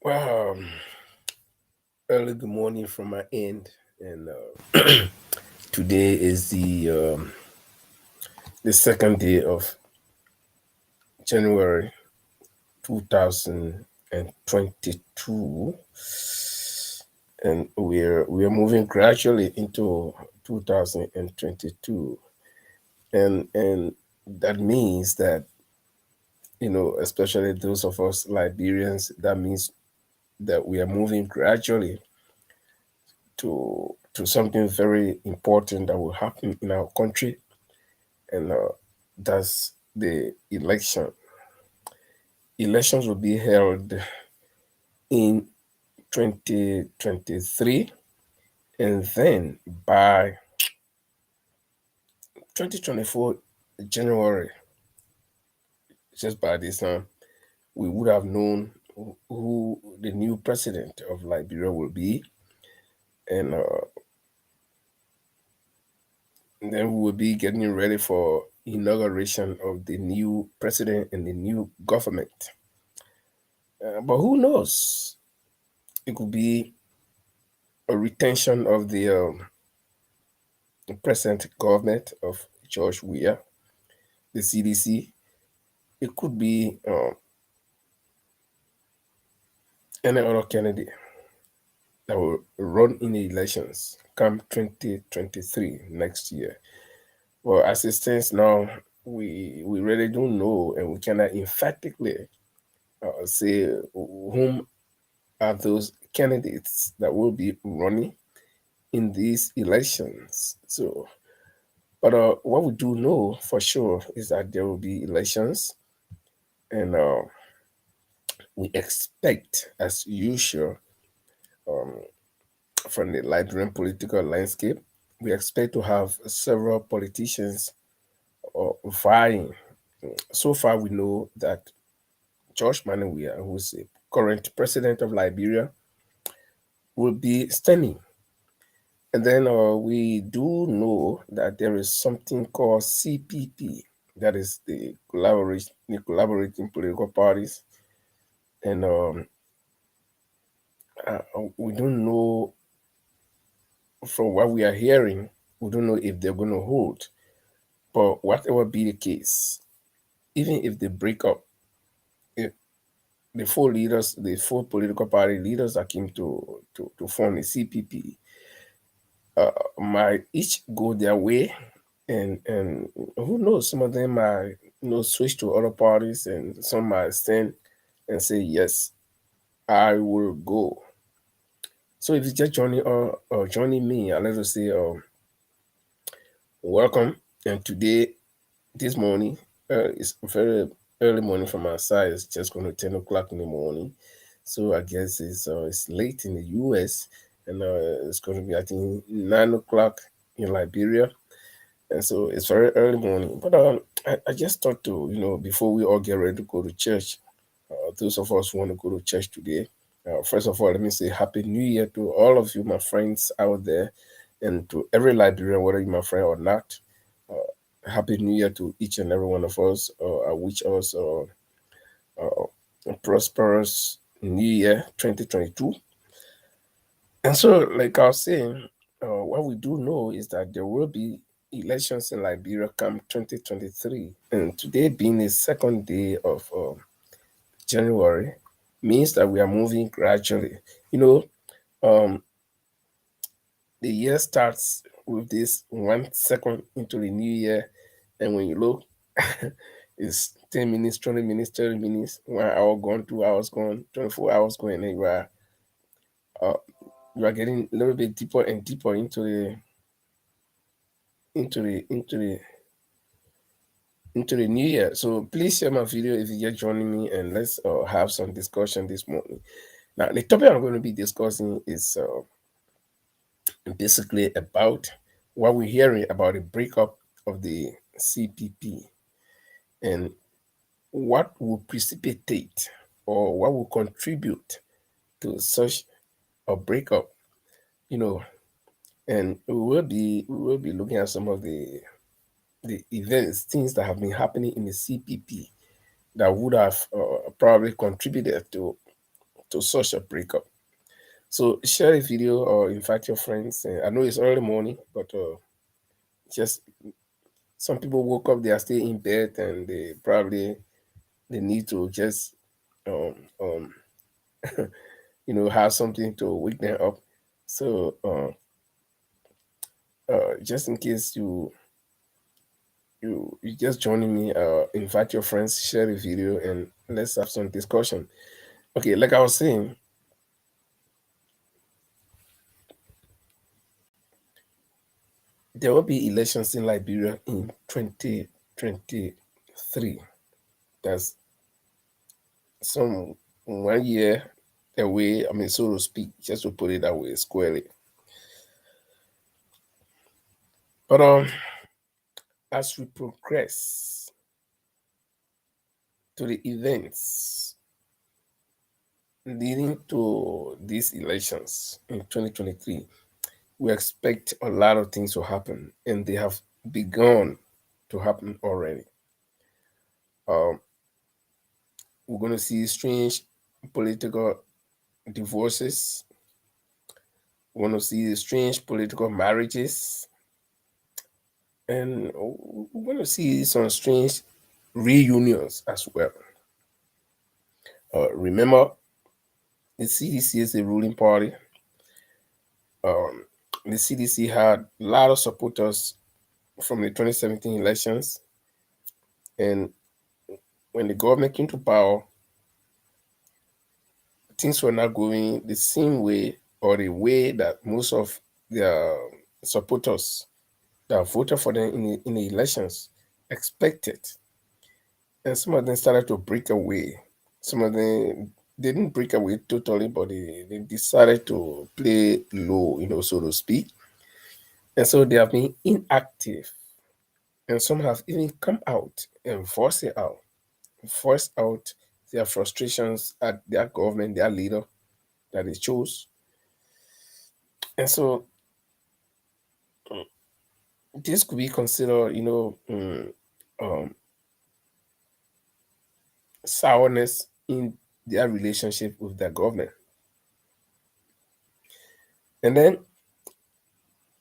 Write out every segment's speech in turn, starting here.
Well, early good morning from my end, and today is the second day of January 2022, and we're moving gradually into 2022, and that means that especially those of us Liberians, that means that we are moving gradually to something very important that will happen in our country, and that's the election. Elections will be held in 2023, and then by 2024 January, just by this time, we would have known who the new president of Liberia will be, and then we will be getting ready for inauguration of the new president and the new government. But who knows? It could be a retention of the present government of George Weah, the CDC. It could be any other candidate that will run in the elections come 2023 next year. Well, as it stands now, we really don't know, and we cannot emphatically say whom are those candidates that will be running in these elections. So, but what we do know for sure is that there will be elections, and we expect, as usual, um, from the Liberian political landscape, we expect to have several politicians vying. So far, we know that George Weah, who is the current president of Liberia, will be standing. And then we do know that there is something called CPP, that is the collaborating political parties, and we don't know from what we are hearing. We don't know if they're going to hold. But whatever be the case, even if they break up, if the four political party leaders that came to form the CPP, might each go their way, and who knows, some of them might switch to other parties, and some might stand and say yes, I will go. So if you just joining me, I'd like to say welcome. And today, this morning, it's very early morning from our side. It's just going to 10 o'clock in the morning, so I guess it's late in the US, and it's going to be, I think, 9 o'clock in Liberia. And so it's very early morning. But I just thought to, before we all get ready to go to church, those of us who want to go to church today, first of all, let me say Happy New Year to all of you, my friends out there, and to every Liberian, whether you're my friend or not. Happy New Year to each and every one of us. I wish us a prosperous New Year 2022. And so, like I was saying, what we do know is that there will be elections in Liberia come 2023. And today being the second day of January means that we are moving gradually. You know, um, the year starts with this 1 second into the new year, and when you look, it's 10 minutes, 20 minutes, 30 minutes, 1 hour gone, 2 hours gone, 24 hours going, and uh, you are getting a little bit deeper and deeper into the into the new year. So please share my video if you're just joining me, and let's have some discussion this morning. Now, the topic I'm going to be discussing is basically about what we're hearing about the breakup of the CPP, and what will precipitate or what will contribute to such a breakup. You know, and we will be looking at some of the events, things that have been happening in the CPP that would have probably contributed to such a breakup. So share a video or invite your friends. I know it's early morning, but just some people woke up, they are still in bed, and they need to just um, um, have something to wake them up. So just in case you just joining me, invite your friends, share the video, and let's have some discussion. Okay, like I was saying, there will be elections in Liberia in 2023. That's some 1 year away. I mean, so to speak, just to put it that way, squarely. But as we progress to the events leading to these elections in 2023, we expect a lot of things to happen, and they have begun to happen already. Um, we're going to see strange political divorces. We're going to see strange political marriages, and we're going to see some strange reunions as well. Remember, the CDC is the ruling party. Um, the CDC had a lot of supporters from the 2017 elections, and when the government came to power, things were not going the same way or the way that most of their supporters that voted for them in the elections expected. And some of them started to break away. Some of them didn't break away totally, but they decided to play low, so to speak. And so they have been inactive. And some have even come out and forced out their frustrations at their government, their leader that they chose. And so this could be considered, sourness in their relationship with their government. And then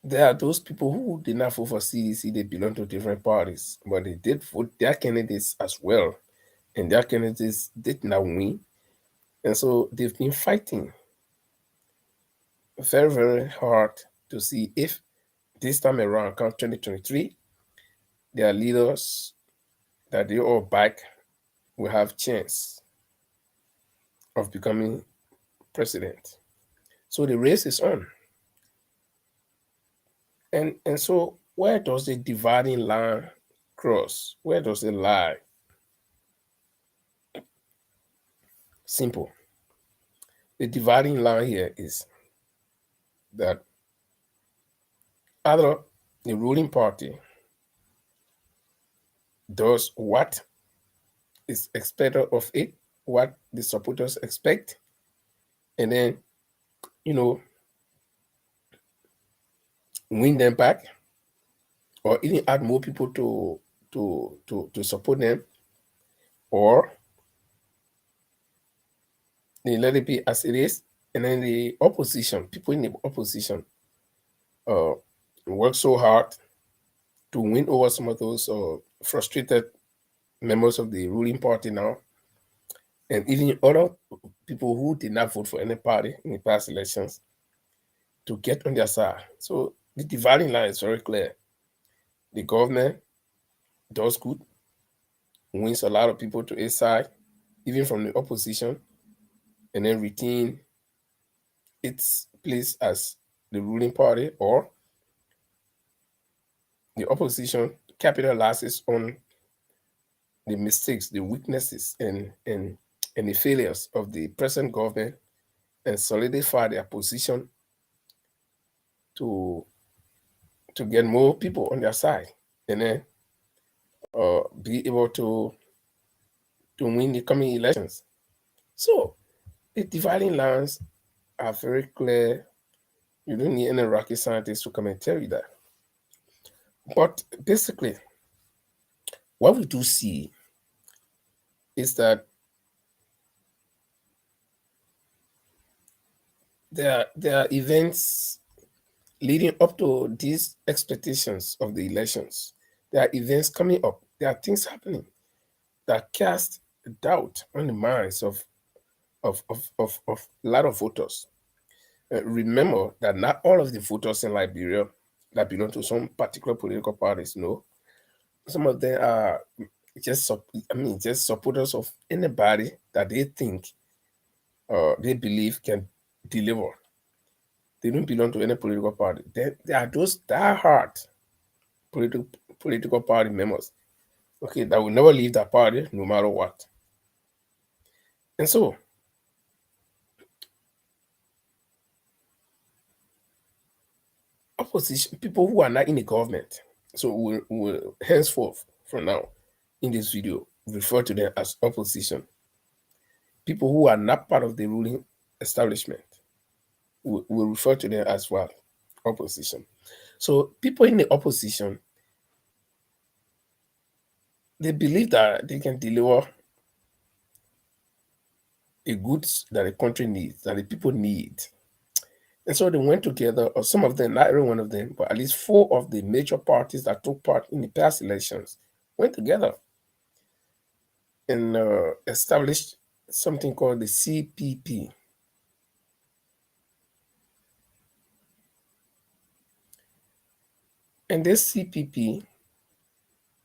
there are those people who did not vote for CDC, they belong to different parties, but they did vote their candidates as well. And their candidates did not win. And so they've been fighting very, very hard to see if this time around, come 2023, their leaders that they all back will have chance of becoming president. So the race is on. And so where does the dividing line cross? Where does it lie? Simple. The dividing line here is that either the ruling party does what is expected of it, what the supporters expect, and then, you know, win them back, or even add more people to support them, or they let it be as it is, and then the opposition, people in the opposition, uh, work so hard to win over some of those frustrated members of the ruling party now, and even other people who did not vote for any party in the past elections to get on their side. So the dividing line is very clear. The government does good, wins a lot of people to its side, even from the opposition, and then retain its place as the ruling party, or the opposition capitalizes on the mistakes, the weaknesses, and the failures of the present government and solidify their position to get more people on their side, and then be able to win the coming elections. So the dividing lines are very clear. You don't need any rocket scientist to come and tell you that. But basically, what we do see is that there are events leading up to these expectations of the elections. There are events coming up. There are things happening that cast doubt on the minds of a lot of voters. Remember that not all of the voters in Liberia that belong to some particular political parties, no. Some of them are just supporters of anybody that they think or they believe can deliver. They don't belong to any political party. There are those diehard political political party members, okay, that will never leave that party no matter what. And so opposition people who are not in the government, so will henceforth from now in this video refer to them as opposition. People who are not part of the ruling establishment will refer to them as well opposition. So people in the opposition, they believe that they can deliver the goods that the country needs, that the people need. And so they went together, or some of them, not every one of them, but at least four of the major parties that took part in the past elections went together and established something called the CPP. And this CPP,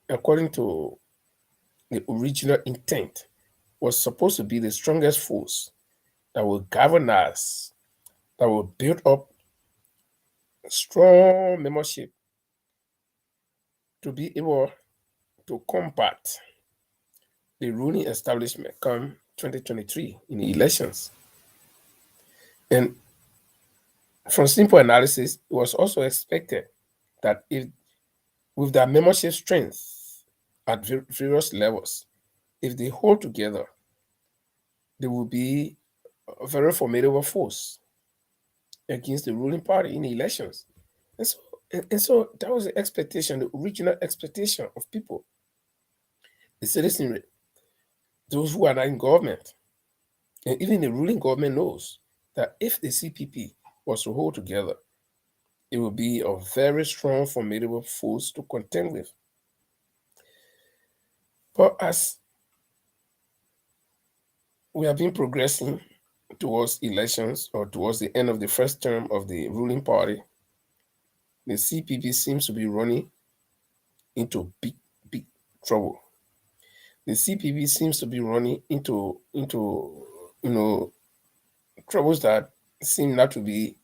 according to the original intent, was supposed to be the strongest force that will govern us, that will build up strong membership to be able to combat the ruling establishment come 2023 in the elections. And from simple analysis, it was also expected that if with their membership strength at various levels, if they hold together, they will be a very formidable force against the ruling party in the elections. And so, and so that was the expectation, the original expectation of people, the citizenry, those who are not in government. And even the ruling government knows that if the CPP was to hold together, it will be a very strong, formidable force to contend with. But as we have been progressing towards elections or towards the end of the first term of the ruling party, the CPP seems to be running into big trouble. The CPP seems to be running into troubles that seem not to be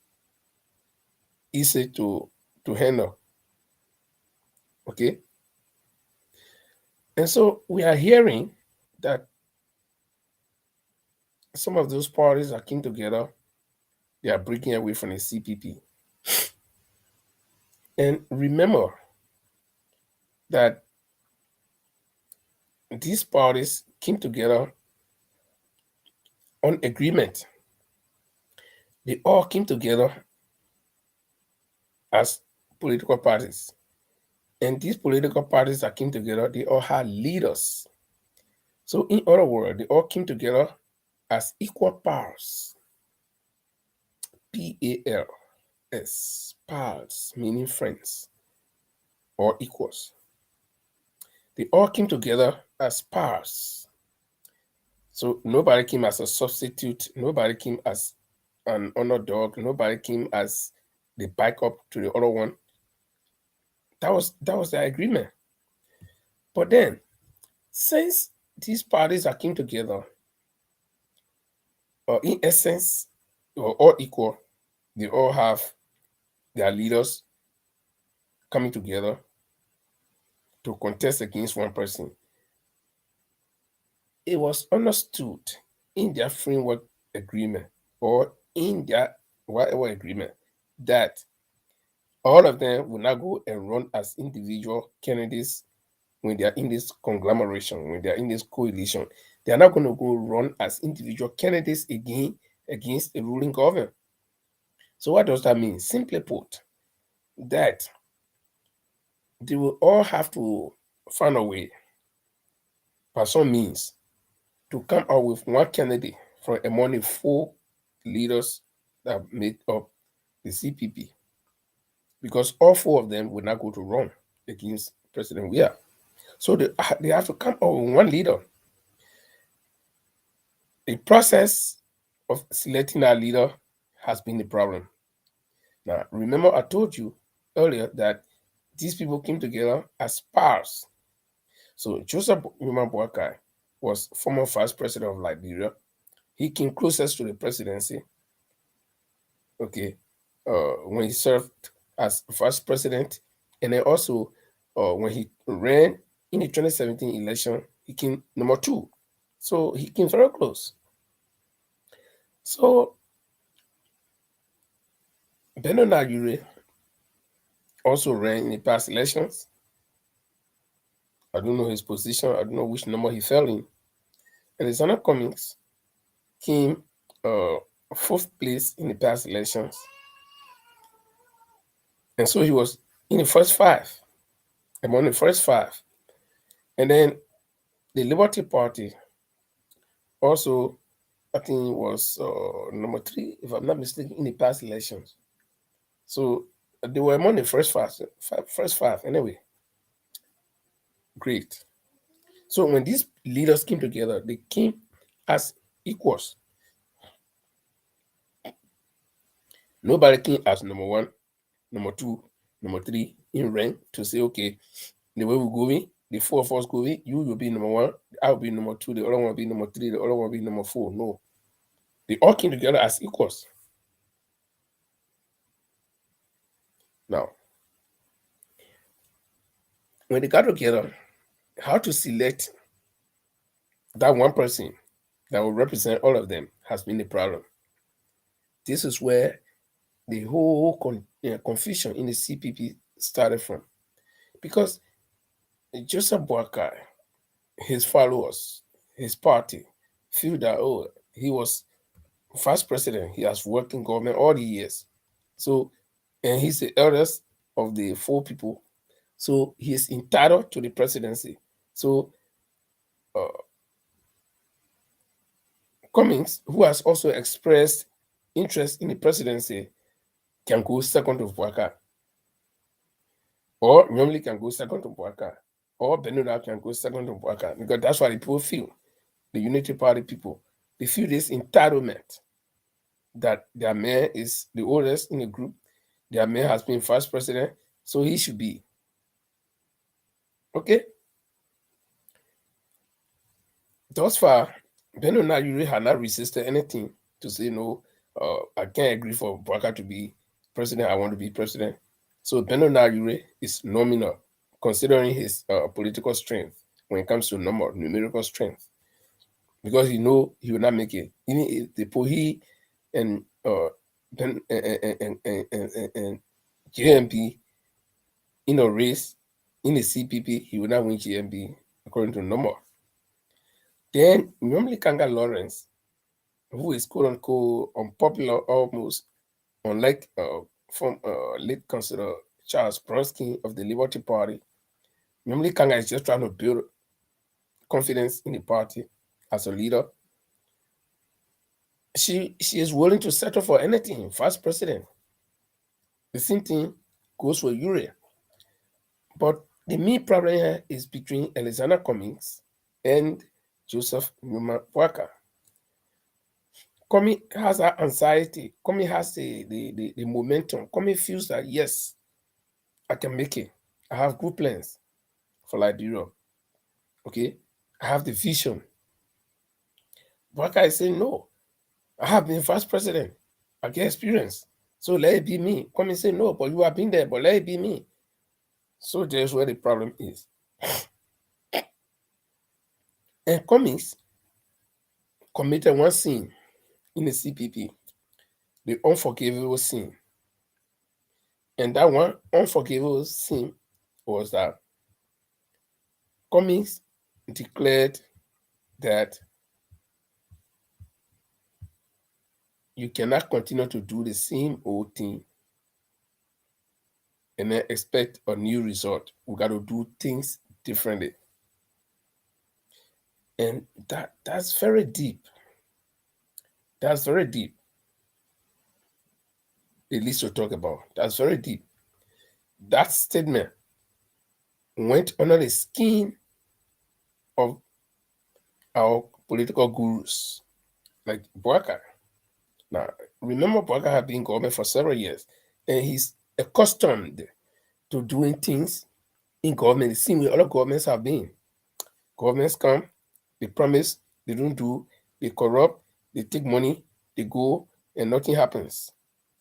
easy to handle. Okay, and so we are hearing that some of those parties that came together, they are breaking away from the CPP. And remember that these parties came together on agreement. They all came together as political parties. And these political parties that came together, they all had leaders. So, in other words, they all came together as equal powers. PALS, pals, meaning friends or equals. They all came together as pals. So nobody came as a substitute, nobody came as an underdog, nobody came as the backup to the other one. That was the agreement. But then, since these parties that came together are in essence are all equal, they all have their leaders coming together to contest against one person. It was understood in their framework agreement or in their whatever agreement that all of them will not go and run as individual candidates when they are in this conglomeration, when they are in this coalition. They are not going to go run as individual candidates again against a ruling government. So, what does that mean? Simply put, that they will all have to find a way, by some means, to come out with one candidate from among the four leaders that made up the CPP, because all four of them would not go to run against President Weah. So they have to come up with one leader. The process of selecting that leader has been the problem. Now, remember, I told you earlier that these people came together as pals. So Joseph Nkrumah Boakai was former vice president of Liberia. He came closest to the presidency. Okay, when he served as vice president, and then also when he ran in the 2017 election, he came number two. So he came very close. So Bernard Nagure also ran in the past elections. I don't know his position. I don't know which number he fell in. Alexander Cummings came uh, fourth place in the past elections, and so he was in the first five, among the first five. And then the Liberty Party also, I think, was number three, if I'm not mistaken, in the past elections. So they were among the first five anyway. Great. So when these leaders came together, they came as equals. Nobody came as number one, number two, number three in rank to say, okay, the way we going, the four of us going, you will be number one, I will be number two, the other one will be number three, the other one will be number four. No. They all came together as equals. Now, when they got together, how to select that one person that will represent all of them has been the problem. This is where the whole confusion in the CPP started from. Because Joseph Boakai, his followers, his party, feel that, oh, he was vice president, he has worked in government all the years. So, and he's the eldest of the four people. So he is entitled to the presidency. So uh, Cummings, who has also expressed interest in the presidency, can go second to Boakai. Or normally can go second to Boakai. Or Benoda can go second to Boakai. Because that's what the people feel. The Unity Party people. They feel this entitlement that their mayor is the oldest in the group. Their mayor has been vice president. So he should be. Okay? Thus far, Beno Nayuri had not resisted anything to say, no, I can't agree for Boakai to be president. I want to be president. So Beno Nayuri is nominal, considering his political strength when it comes to numerical strength, because he know he will not make it. Even the Pohi and Ben and JMP in a race in the CPP, he will not win JMP according to number. Then normally Kanga Lawrence, who is quote unquote unpopular almost, unlike from late Councillor Charles Bronski of the Liberty Party. Normally Kanga is just trying to build confidence in the party as a leader. She is willing to settle for anything, vice president. The same thing goes for Uriah. But the main problem here is between Alexander Cummings and Joseph Nkrumah Boakai. Comey has that anxiety. Comey has the momentum. Comey feels that, yes, I can make it. I have good plans for Liberia. Okay? I have the vision. Boakai is saying, no, I have been vice president. I get experience. So let it be me. Comey say, no, but you have been there, but let it be me. So there's where the problem is. And Cummings committed one sin in the CPP, the unforgivable sin. And that one unforgivable sin was that Cummings declared that you cannot continue to do the same old thing and then expect a new result. We got to do things differently. And that's very deep. That's very deep. the least to talk about. That's very deep. That statement went under the skin of our political gurus like Boubacar. Now, remember, Boubacar had been in government for several years, and he's accustomed to doing things in government the same way other governments have been. Governments come, they promise, they don't do, they corrupt, they take money, they go, and nothing happens.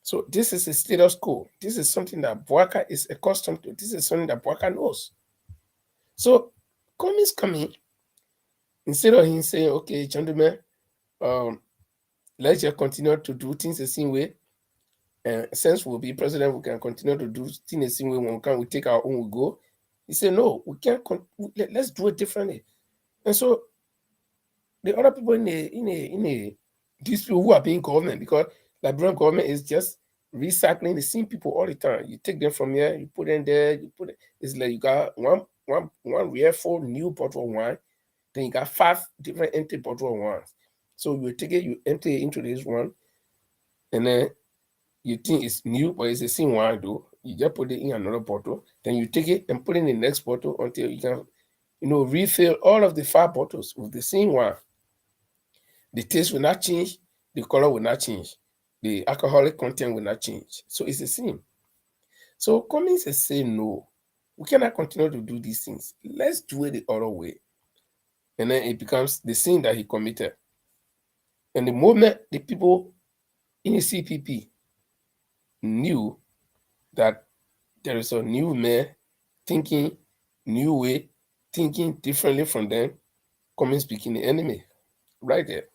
So this is a status quo. This is something that Boubacar is accustomed to. This is something that Boubacar knows. So Comey's coming, instead of him saying, okay, gentlemen, um, let's just continue to do things the same way. And since we'll be president, we can continue to do things the same way. When we take our own, we go. He said, no, we can't. Let's do it differently. And so the other people these people who are being government, because Liberian government is just recycling the same people all the time. You take them from here, you put them there, you put it. It's like you got one real full new bottle of wine, then you got 5 different empty bottle of wines. So you take it, you empty it into this one, and then you think it's new, but it's the same wine though. You just put it in another bottle, then you take it and put it in the next bottle until you can, refill all of the 5 bottles with the same wine. The taste will not change, the color will not change, the alcoholic content will not change. So it's the same. So Cummings is saying, no, we cannot continue to do these things. Let's do it the other way. And then it becomes the sin that he committed. And the moment the people in the CPP knew that there is a new man thinking new way, thinking differently from them, Cummings became the enemy right there.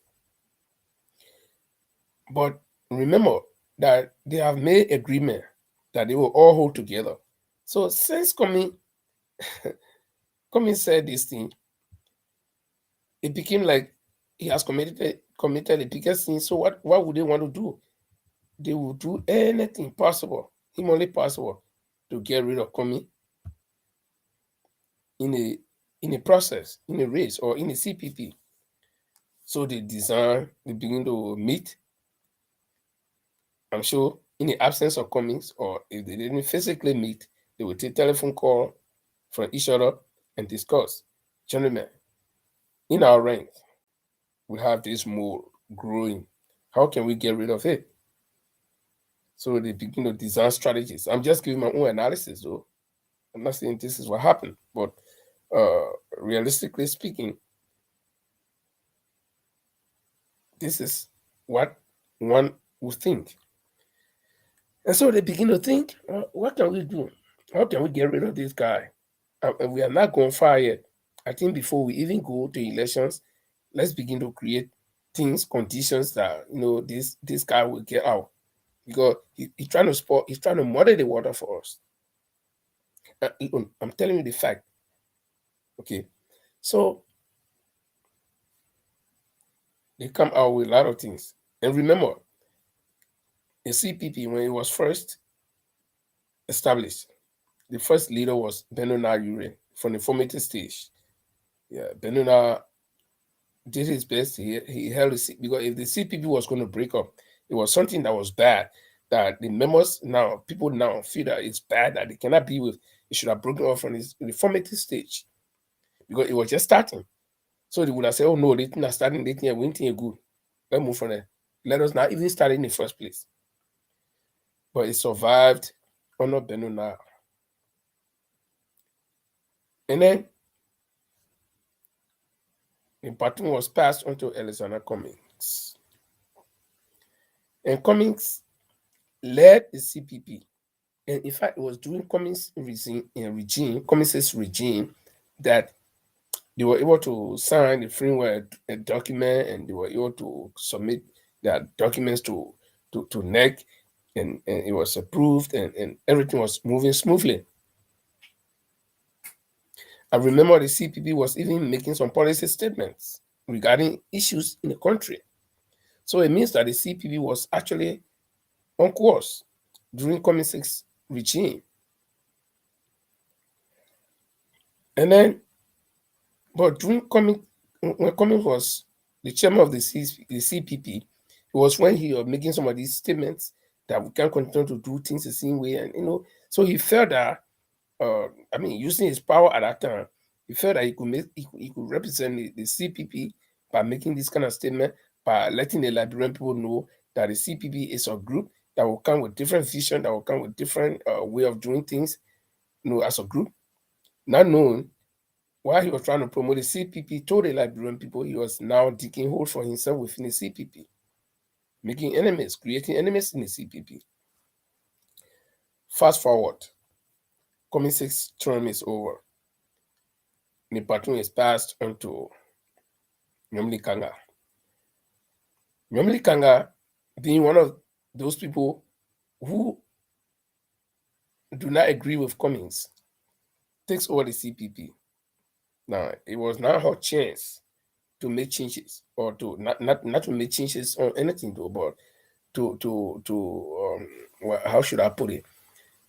But remember that they have made agreement that they will all hold together. So since Cummings said this thing, it became like he has committed the biggest sin. So what would they want to do? They will do anything possible, humanly possible, to get rid of Cummings in a process, in a race, or in a CPP. So they begin to meet. I'm sure in the absence of Cummings, or if they didn't physically meet, they would take telephone call from each other and discuss. Gentlemen, in our ranks, we have this mole growing. How can we get rid of it? So they begin to design strategies. I'm just giving my own analysis, though. I'm not saying this is what happened, but realistically speaking, this is what one would think. And so they begin to think, what can we do? How can we get rid of this guy? And we are not going far yet. I think before we even go to elections, let's begin to create things, conditions that this guy will get out, because he's trying to muddy the water for us. I'm telling you the fact. Okay, so they come out with a lot of things. And remember, the CPP, when it was first established, the first leader was Benona Ure from the formative stage. Yeah, Benona did his best. He held his seat, because if the CPP was going to break up, it was something that was bad, that the members now, people now feel that it's bad, that they cannot be with. It should have broken off from the formative stage, because it was just starting. So they would have said, oh no, they think are starting, they think we think good. Let's move from there. Let us not even start in the first place. But it survived under Benona. And then the baton was passed on to Alexander Cummings. And Cummings led the CPP. And in fact, it was during Cummings' regime, that they were able to sign the framework document, and they were able to submit their documents to NEC, and it was approved, and everything was moving smoothly. I remember the CPP was even making some policy statements regarding issues in the country. So it means that the CPP was actually on course during Cummings' regime. And then, but when Cummings was the chairman of the CPP, it was when he was making some of these statements that we can't continue to do things the same way. And so he felt that using his power at that time, he felt that he could represent the CPP by making this kind of statement, by letting the Liberian people know that the CPP is a group that will come with different vision, that will come with different way of doing things, as a group. Not knowing while he was trying to promote the CPP, told the Liberian people he was now digging holes for himself within the CPP, making enemies, creating enemies in the CPP. Fast forward, coming 6 term is over. The baton is passed on to Nyomli Kanga. Nyomli Kanga, being one of those people who do not agree with Cummings, takes over the CPP. Now, it was now her chance to make changes, or to not to make changes on anything, though, but how should I put it?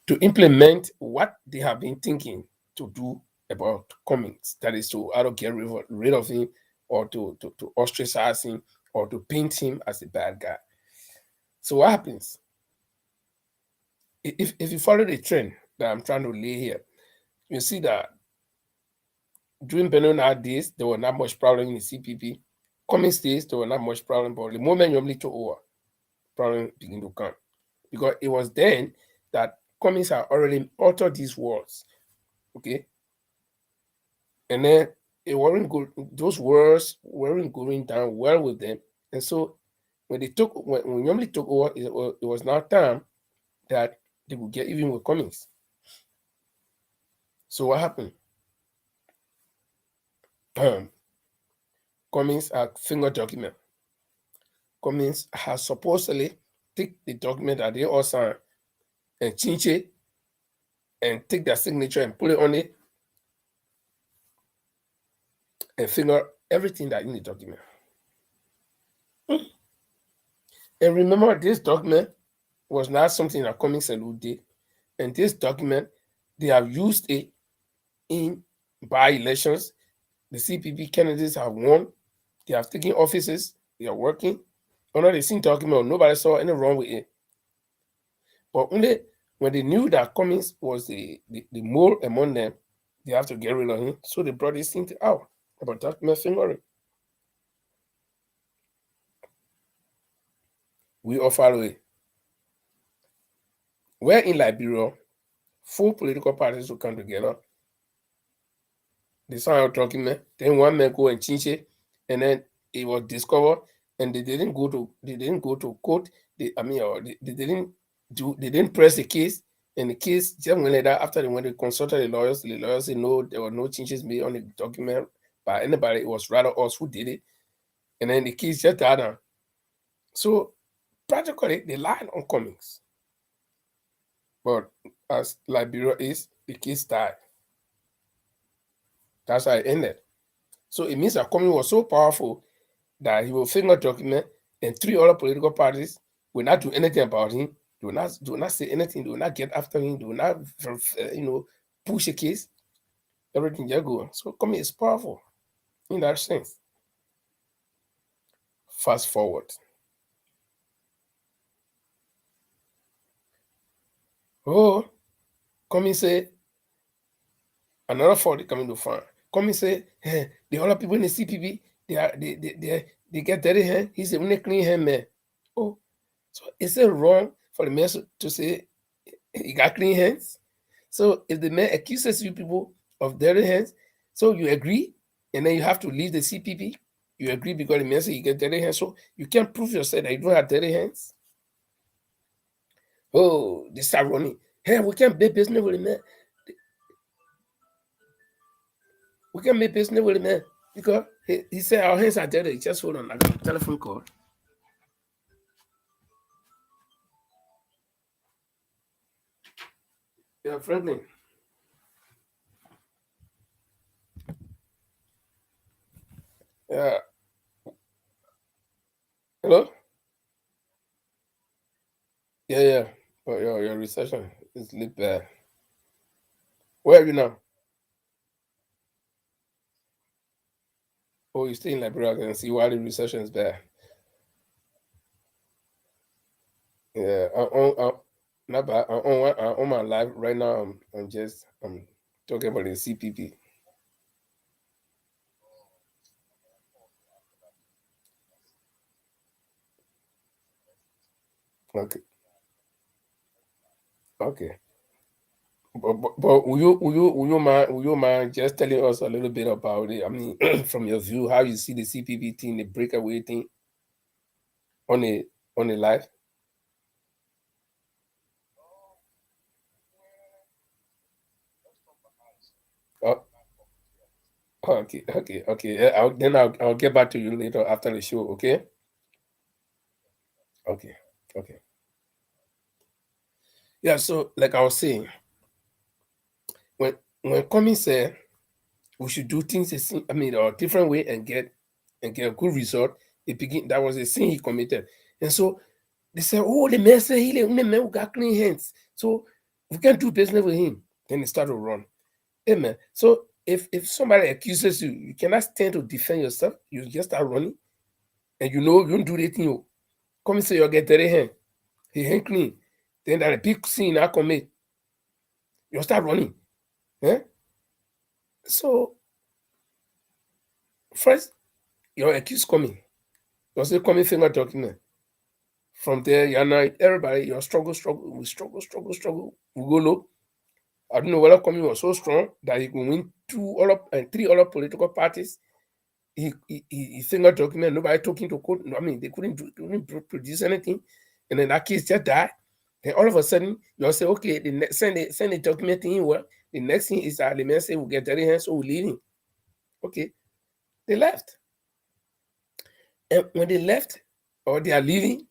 To implement what they have been thinking to do about Cummings. That is to either get rid of him, or to ostracize him, or to paint him as a bad guy. So what happens? If you follow the trend that I'm trying to lay here, you see that during Benona days, there were not much problem in the CPP. Cummings days, there were not much problem, but the moment you took over, problem begin to come. Because it was then that Cummings had already altered these words. Okay. And then it wasn't good, those words weren't going down well with them. And so when Yomli took over, it was now time that they would get even with Cummings. So what happened? Cummings had finger document. Cummings has supposedly take the document that they all signed and change it and take their signature and put it on it and finger everything that in the document. And remember, this document was not something that Cummings alone did. And this document, they have used it in by-elections. The CPP candidates have won. They have taken offices. They are working. Under the same document, nobody saw any wrong with it. But only when they knew that Cummings was the mole among them, they have to get rid of him. So they brought this thing out about document fingering. We all follow it. Where in Liberia, 4 political parties will come together. They sign a document, then one man go and change it, and then it was discovered, and they didn't go to court. They didn't press the case, and the case just went like that. After when they consulted the lawyers said no, there were no changes made on the document by anybody. It was rather us who did it, and then the case just died down. So practically they lied on Cummings. But as Liberia is, the case died. That's how it ended. So it means that Cummings was so powerful that he will finger document, and 3 other political parties will not do anything about him. They will not say anything. They will not get after him. They will not, push a case. Everything just go. So Cummings is powerful in that sense. Fast forward. Oh, Cummings say another 40 coming to farm. Cummings say, the other people in the CPP, they get dirty hand. He's the only clean hand man. Oh, so is it wrong for the man to say he got clean hands? So if the man accuses you people of dirty hands, so you agree, and then you have to leave the CPP. You agree because the man said you get dirty hands, so you can't prove yourself that you don't have dirty hands. Oh, they start running. Hey, we can't make business with the man. We can't make business with the man because he said our hands are dirty. Just hold on, I got a telephone call. Yeah, Franklin. Yeah. Hello? Yeah. Oh, your reception is lit bad. Where are you now? Oh, you stay in Liberia. I can see why the reception is bad. Yeah, not bad. On my live right now. I'm talking about the CPP. Okay, okay. But will you mind just telling us a little bit about it? I mean, from your view, how you see the CPP thing, the breakaway thing on a on a live? Oh, okay, okay, okay. I'll get back to you later after the show. Okay, okay, okay. Yeah. So, like I was saying, when Cummings said we should do things I mean, a different way and get a good result. That was a sin he committed, and so they said, "Oh, the man said he the man who got clean hands, so we can't do business with him." Then he started to run. Amen. So if somebody accuses you, you cannot stand to defend yourself. You just start running, and you know you don't do anything. You come and say you get dirty hand, he hand clean. Then that a big sin I commit, you start running. Eh? So first, your accused coming. You say coming finger document. From there, you're not everybody, you struggle. We go low. I don't know whether coming was so strong that he could win two other and three other political parties. He finger document, nobody talking to court. I mean, they couldn't produce anything. And then that case just died. Then all of a sudden, you'll say, okay, send the document in. Well, the next thing is that the man say we'll get dirty hands, so we're leaving. Okay, they left. And when they left or they are leaving,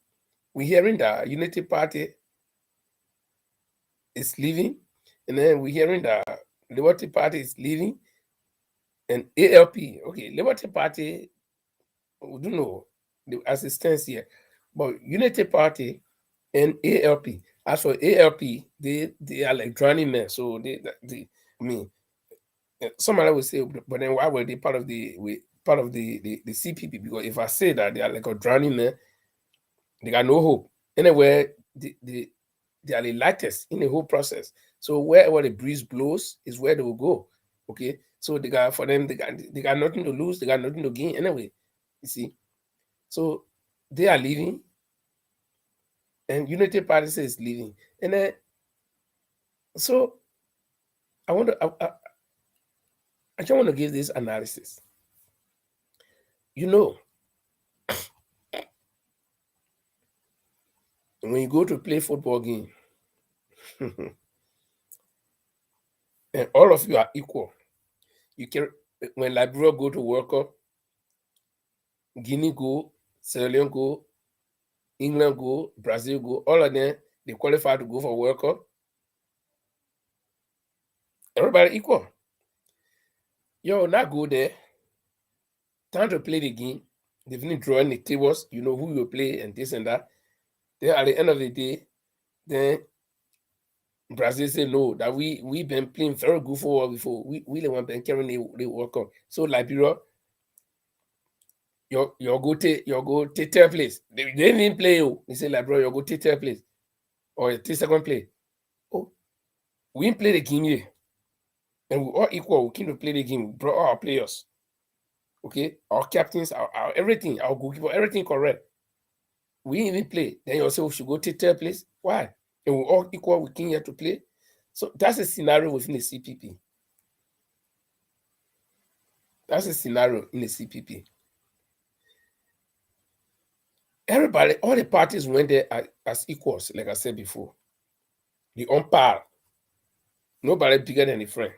we're hearing that Unity Party is leaving, and then we're hearing that Liberty Party is leaving, and ALP. Okay, Liberty Party, we don't know the assistance here, but Unity Party and ALP. As for ALP, they are like drowning men. So they I mean, somebody will say, but then why were they part of the CPP? Because if I say that they are like a drowning man, they got no hope. Anyway, they are the lightest in the whole process. So wherever the breeze blows is where they will go. Okay. So they got for them, they got nothing to lose, they got nothing to gain anyway. You see. So they are leaving and Unity Party is leaving. And then so I want to I just want to give this analysis. You know, when you go to play football game, and all of you are equal. You can when Liberia go to World Cup, Guinea go, Sierra Leone go, England go, Brazil go, all of them they qualify to go for World Cup. Everybody equal. Yo, not go there. Time to play the game. They've been drawing the tables. You know who you play and this and that. Then at the end of the day, then Brazil say no that we been playing very good football before. We the one been carrying the World Cup. So Liberia, your go take third place. They didn't even play you. They say Liberia, your go take third place or take second place. Oh, we didn't play the game here. And we all equal. We came to play the game. We brought all our players. Okay, our captains, our everything, our goalkeeper, everything correct. We didn't even play. Then you say we should go to third place. Why? And we all equal. We came here to play. So that's a scenario within the CPP. That's a scenario in the CPP. Everybody, all the parties went there as equals, like I said before. The on par. Nobody bigger than a friend.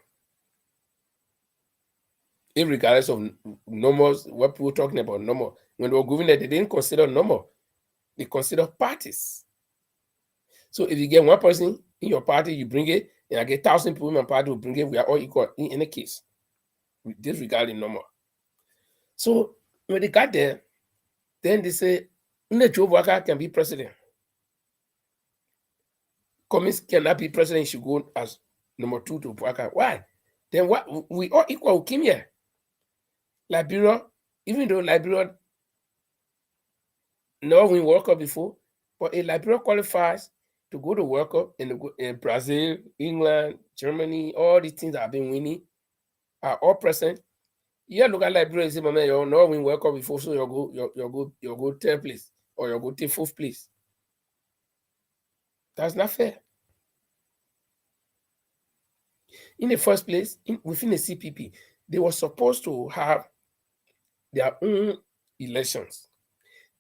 Regardless of numbers, what people talking about number. When they were going there, they didn't consider number. They consider parties. So if you get one person in your party, you bring it, and I get 1,000 people in my party, will bring it. We are all equal in any case, disregarding number. So when they got there, then they say, Joe Waka can be president. Cummings cannot be president. He should go as number two to Waka. Why? Then what? We all equal. We came here. Liberia, even though Liberia never win World Cup before, But a Liberia qualifies to go to World Cup in Brazil, England, Germany, all these things that have been winning are all present. Yeah, look at Liberia and say, man, you not win World Cup before, so you go third place or you go take fourth place. That's not fair. In the first place, within the CPP, they were supposed to have their own elections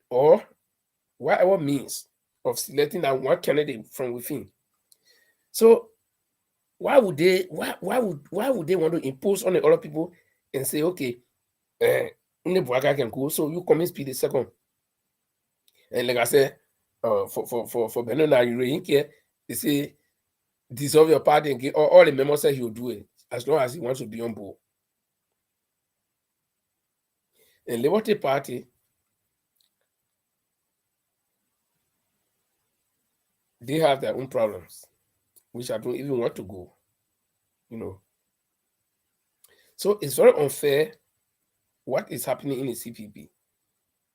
or whatever means of selecting that one candidate from within. So why would they want to impose on the other people and say, okay, Buaka can go, so you come and speed the second? And like I said, for Benona, you really care. They say dissolve your party and get all the members say he'll do it as long as he wants to be on board. And Liberty Party, they have their own problems, which I don't even want to go, So it's very unfair what is happening in the CPP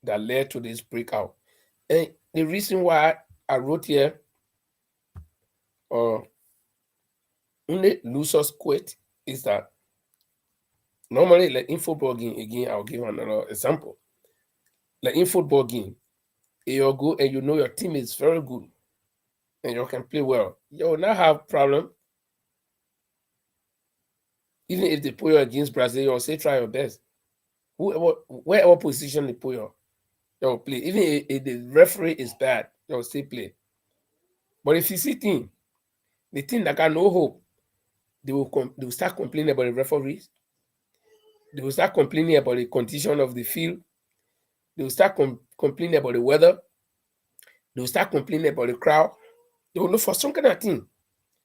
that led to this breakout. And the reason why I wrote here, only losers quit, is that normally, like in football game, again, I'll give another example. Like in football game, you go and you know your team is very good and you can play well. You will not have problem. Even if they put you against Brazil, you'll say try your best. Wherever position they put you, you'll play. Even if the referee is bad, you'll still play. But if you see the team that got no hope, they will start complaining about the referees. They will start complaining about the condition of the field. They will start complaining about the weather. They will start complaining about the crowd. They will look for some kind of thing,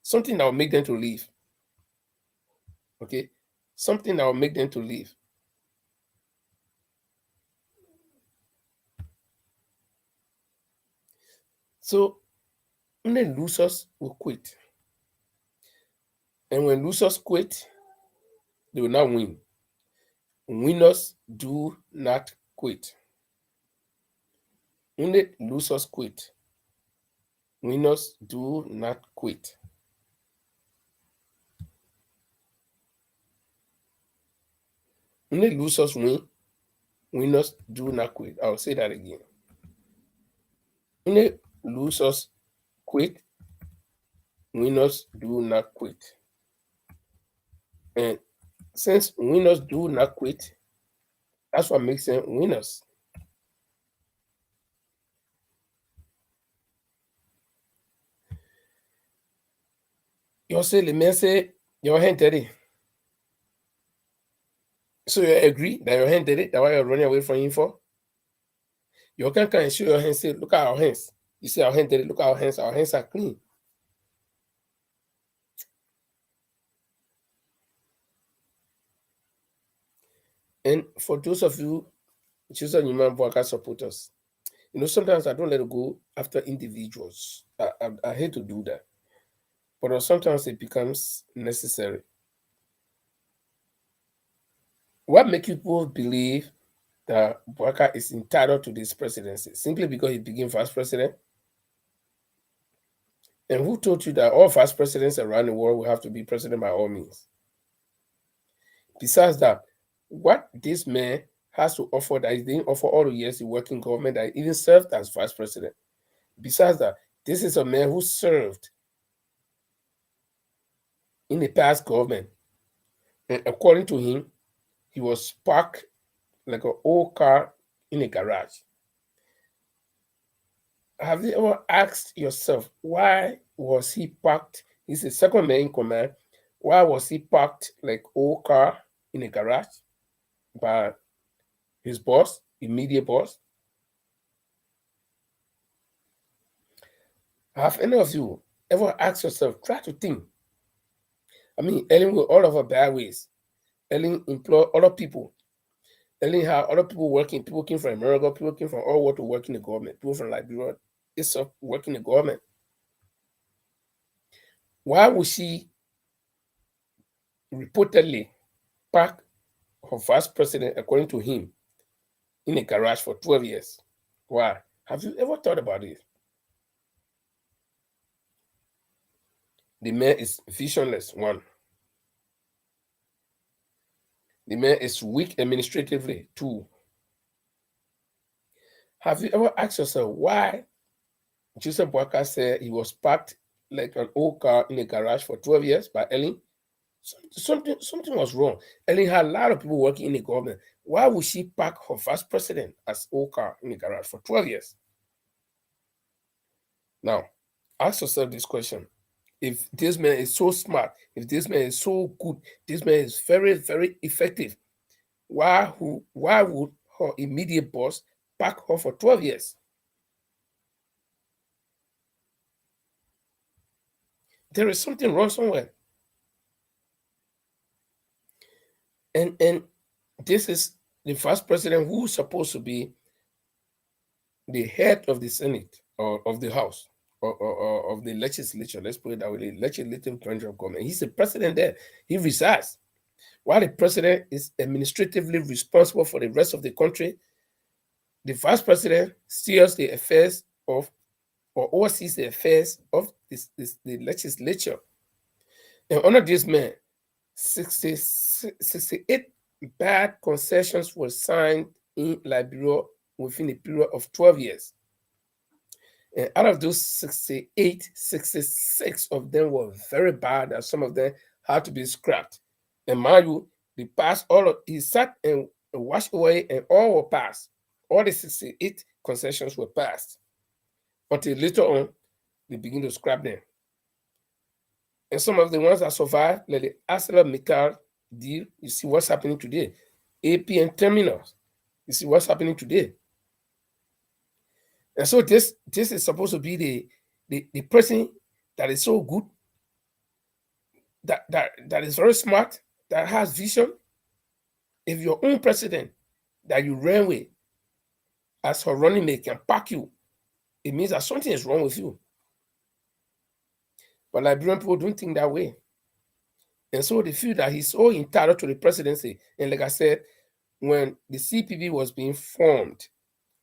something that will make them to leave. Okay, something that will make them to leave. So only losers will quit. And when losers quit, they will not win. Winners do not quit. Only losers quit. Winners do not quit. Only losers win. Winners do not quit. I'll say that again. Only losers quit. Winners do not quit. And since winners do not quit, that's what makes them winners. You say the man say your hand dirty. So you agree that your hand dirty? That's why you're running away from him for? You can come and show your hands, say, look at our hands. You see our hand dirty, look at our hands are clean. And for those of you choosing human worker supporters, sometimes I don't let it go after individuals. I hate to do that. But sometimes it becomes necessary. What makes people believe that Buaka is entitled to this presidency? Simply because he became vice president? And who told you that all vice presidents around the world will have to be president by all means? Besides that, what this man has to offer that he didn't offer all the years he worked in government, that he even served as vice president. Besides that, this is a man who served in the past government. And according to him, he was parked like an old car in a garage. Have you ever asked yourself why was he parked? He's the second man in command. Why was he parked like old car in a garage by his boss, immediate boss? Have any of you ever asked yourself, try to think? I mean, Ellen with all of her bad ways. Ellen employ other people. Ellen had other people working. People came from America. People came from all over to work in the government. People from Liberia itself work in the government. Why would she reportedly park her vice president, according to him, in a garage for 12 years? Why? Have you ever thought about it? The man is visionless, one. The man is weak administratively, two. Have you ever asked yourself why Joseph Boakai said he was parked like an old car in a garage for 12 years by Ellen? Something was wrong. Ellen had a lot of people working in the government. Why would she park her vice president as old car in the garage for 12 years? Now, ask yourself this question. If this man is so smart, if this man is so good, this man is very, very effective, why would her immediate boss park her for 12 years? There is something wrong somewhere. And this is the vice president who's supposed to be the head of the Senate or of the House or of the legislature. Let's put it that way, the legislative branch of government. He's the president there. He resides. While the president is administratively responsible for the rest of the country, the vice president steers the affairs of or oversees the affairs of the legislature. And under this man, 68 bad concessions were signed in Liberia within a period of 12 years. And out of those 68, 66 of them were very bad, and some of them had to be scrapped. And mind you, they passed he sat and washed away, and all were passed. All the 68 concessions were passed. Until later on, they begin to scrap them. And some of the ones that survived, like the ArcelorMittal deal, you see what's happening today. APN Terminals, you see what's happening today. And so this is supposed to be the person that is so good, that is very smart, that has vision. If your own president that you ran with as her running mate can pack you, it means that something is wrong with you. But Liberian people don't think that way. And so they feel that he's so entitled to the presidency. And like I said, when the CPP was being formed,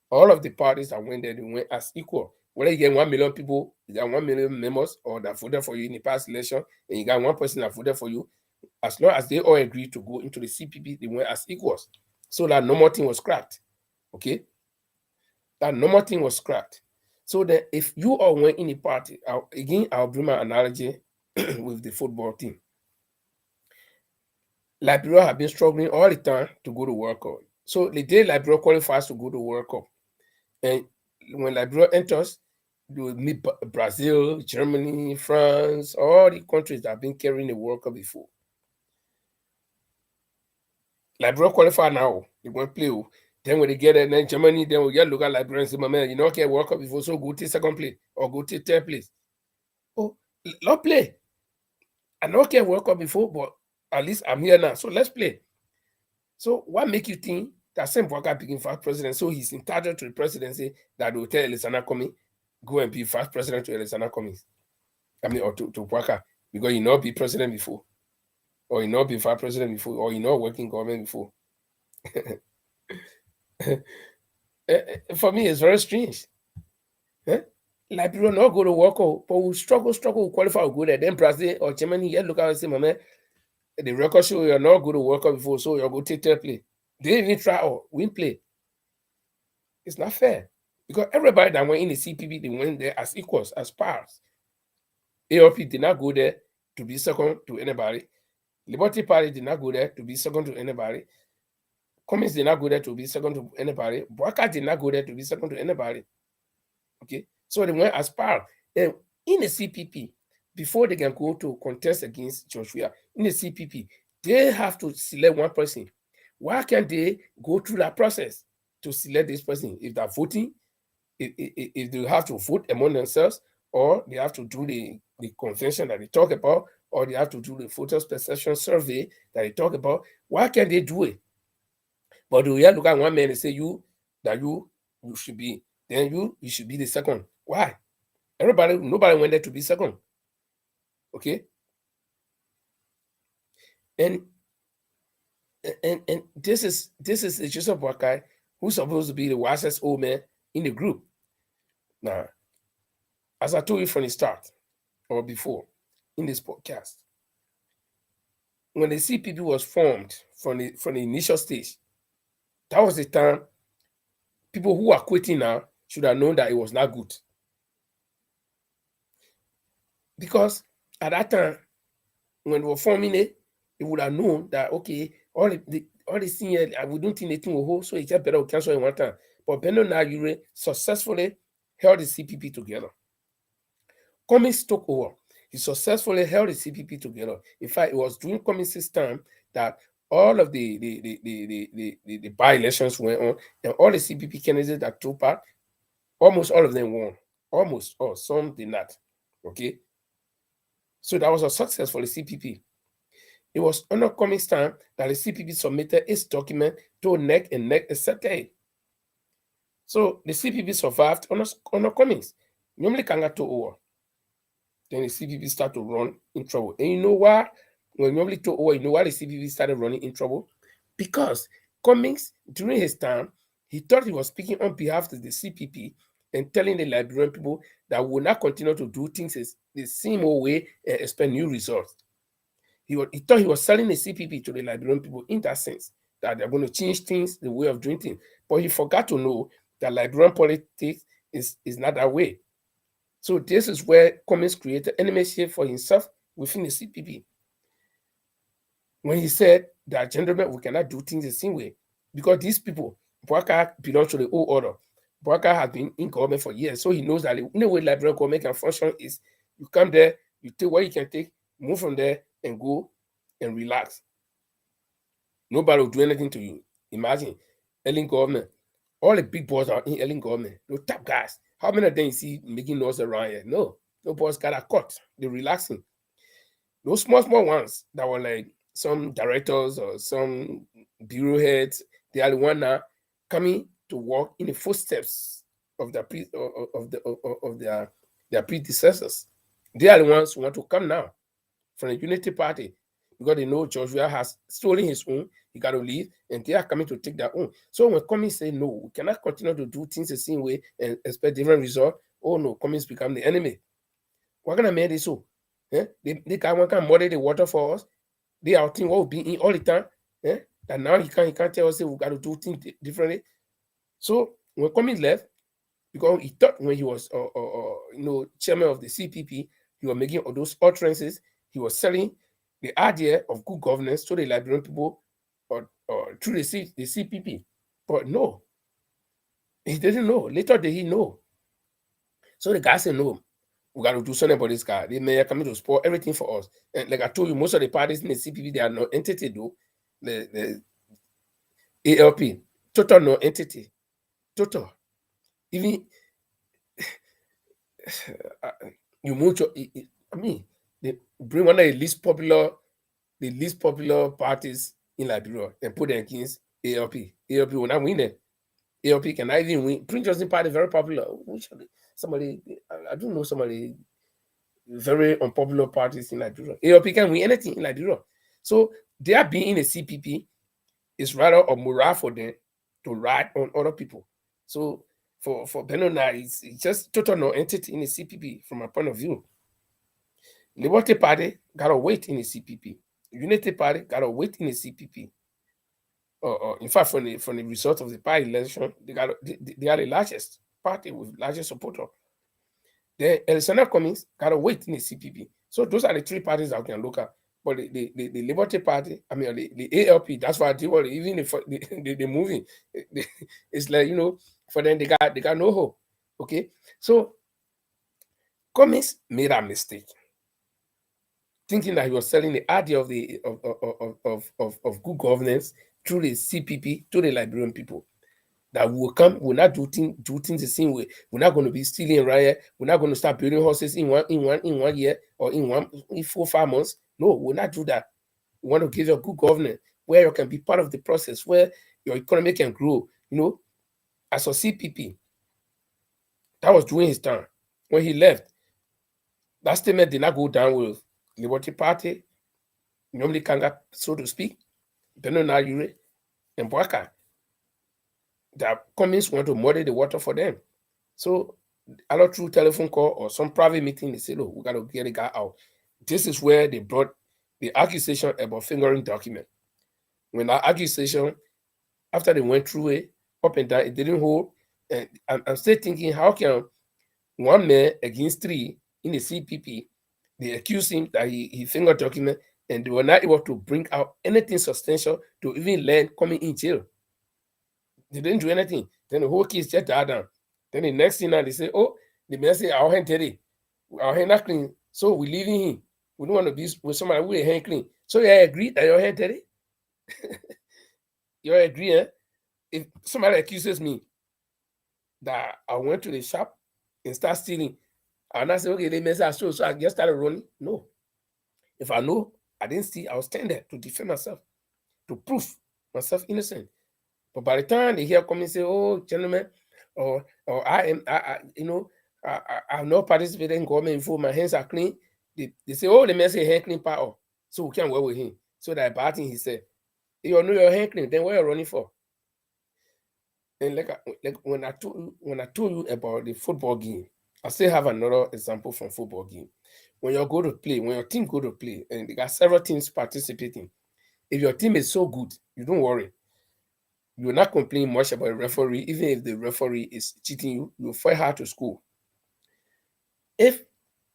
all of the parties that went there, they went as equal. Whether you get 1 million people, you got 1 million members, or that voted for you in the past election, and you got one person that voted for you, as long as they all agreed to go into the CPP, they went as equals. So that normal thing was scrapped. Okay? That normal thing was scrapped. So that if you all went in a party, I'll bring my analogy with the football team. Liberia have been struggling all the time to go to World Cup. So the day Liberia qualifies to go to World Cup, and when Liberia enters, you will meet Brazil, Germany, France, all the countries that have been carrying the World Cup before. Liberia qualify now, they won't play. Then when they get there, then Germany, then we get look at Liberia and say, man, you know, okay, World Cup before, so go to second place or go to third place. Oh, not play. I know okay World Cup before, but at least I'm here now, so let's play. So what make you think that same Boakai became vice president? So he's entitled to the presidency that will tell Elisana Komi, go and be vice president to Elisana Komi. I mean, or to Boakai, because he not be president before, or he not be vice president before, or he not working government before. For me, it's very strange. Liberia not go to World Cup, but we struggle, qualify, we go there. Then Brazil or Germany, yeah, look at and say, man, the record show you're not good to World Cup before, so you're going to take third play. They didn't even try or win play. It's not fair. Because everybody that went in the CPP, they went there as equals, as pars. AOP did not go there to be second to anybody. Liberty Party did not go there to be second to anybody. Communists did not go there to be second to anybody. Boakai did not go there to be second to anybody. Okay? So they went as pars. And in the CPP, before they can go to contest against George Weah, in the CPP, they have to select one person. Why can't they go through that process to select this person? If they're voting, if they have to vote among themselves, or they have to do the convention that they talk about, or they have to do the voters perception survey that they talk about, why can't they do it? But we have to look at one man and say you should be, then you should be the second. Why? Nobody went there to be second. Okay? And this is Joseph Boakai, who's supposed to be the wisest old man in the group. Now, as I told you from the start or before, in this podcast. When the CPP was formed from the initial stage, that was the time people who are quitting now should have known that it was not good. Because at that time, when we were forming it, they would have known that okay, all the senior we don't think anything will hold, so it's just better we cancel in one time. But Beno Nayure successfully held the CPP together. Cummings took over. He successfully held the CPP together. In fact, it was during Cummings' time that all of the by-elections went on, and all the CPP candidates that took part, almost all of them won. Almost all, some did not. Okay. So that was a success for the CPP. It was under Cummings' time that the CPP submitted its document to NEC and NEC accepted it. So the CPP survived under Cummings. Normally can't to over. Then the CPP start to run in trouble. And you know why? When normally to over, you know why the CPP started running in trouble? Because Cummings, during his time, he thought he was speaking on behalf of the CPP and telling the Liberian people that we will not continue to do things the same old way and expect new results. He thought he was selling the CPP to the Liberian people in that sense, that they're going to change things, the way of doing things. But he forgot to know that Liberian politics is not that way. So this is where Cummings created enmity for himself within the CPP. When he said that, gentlemen, we cannot do things the same way, because these people, Boubacar belongs to the old order. Boubacar has been in government for years, so he knows that the only way Liberian government can function is you come there, you take what you can take, move from there, and go and relax. Nobody will do anything to you. Imagine, Ellen government, all the big boys are in Ellen government, those top guys. How many of them you see making noise around here? No boys got a cut. They're relaxing. Those small ones that were like some directors or some bureau heads, they are the one now coming to walk in the footsteps of their their predecessors. They are the ones who want to come now from the Unity Party, because they know George Weah has stolen his own, he got to leave, and they are coming to take their own. So when Cummings say no, we cannot continue to do things the same way and expect different results. Oh no, Cummings become the enemy. We're gonna make this so. Eh? They can muddy the water for us. They are thinking what will be in all the time. Eh? That now he can't tell us we got to do things differently. So when Cummings left, because he thought when he was chairman of the CPP, he was making all those utterances. He was selling the idea of good governance to the Liberian people or through the CPP. But no, he didn't know. Later did he know. So the guy said, no, we got to do something about this guy. They may come to spoil everything for us. And like I told you, most of the parties in the CPP, they are no entity though. The ALP, total no entity. Total. Even you move to, I mean, they bring one of the least popular parties in Liberia and put them against ALP. ALP will not win it. ALP cannot even win. Prince Justin Party very popular. Somebody, I don't know, somebody very unpopular parties in Liberia. ALP can win anything in Liberia. So their being in a CPP is rather a morale for them to ride on other people. So for Benona, it's just total non-entity in the CPP from my point of view. Liberty Party got to wait in the CPP. Unity Party got to wait in the CPP. In fact, from the result of the party election, they are the largest party with largest supporter. The Alexander Cummings got to wait in the CPP. So those are the three parties that we can look at. But the Liberty Party, I mean the ALP, that's why they were even the moving. It's like, for them they got no hope. Okay, so Cummings made a mistake, thinking that he was selling the idea of good governance through the CPP to the Liberian people. That will come, we'll not do things the same way. We're not going to be stealing riot. We're not going to start building horses in one year or in 4 or 5 months. No, we'll not do that. We want to give you a good governance where you can be part of the process, where your economy can grow. As a CPP, that was during his time. When he left, that statement did not go down with Liberty Party, normally Kanga, so to speak, Beno Nayure, and Boubacar. That Cummings want to muddy the water for them. So, either through telephone call or some private meeting, they say, look, we got to get the guy out. This is where they brought the accusation about fingering document. When that accusation, after they went through it, up and down, it didn't hold. And I'm still thinking, how can one man against three in the CPP, they accused him that he fingered document, and they were not able to bring out anything substantial to even land coming in jail. They didn't do anything. Then the whole case just died down. Then the next thing now they say, oh, the man say our hand dirty, our hand not clean, so we leaving him. We don't want to be with somebody with a hand clean. So you agree that your hand dirty? You agree, eh? If somebody accuses me that I went to the shop and start stealing, I'll not say, okay, they mess up, so I just started running. No. If I know I didn't steal, I'll stand there to defend myself, to prove myself innocent. But by the time they hear come and say, oh, gentlemen, or I've not participated in government info, my hands are clean. They say, oh, the man say hand clean power, so we can't work with him. So that bad thing he said, you know your hand clean, then what are you running for? And like when I told you about the football game, I still have another example from football game. When you go to play, when your team go to play, and they got several teams participating, if your team is so good, you don't worry. You will not complain much about a referee, even if the referee is cheating you, you'll fight hard to score. If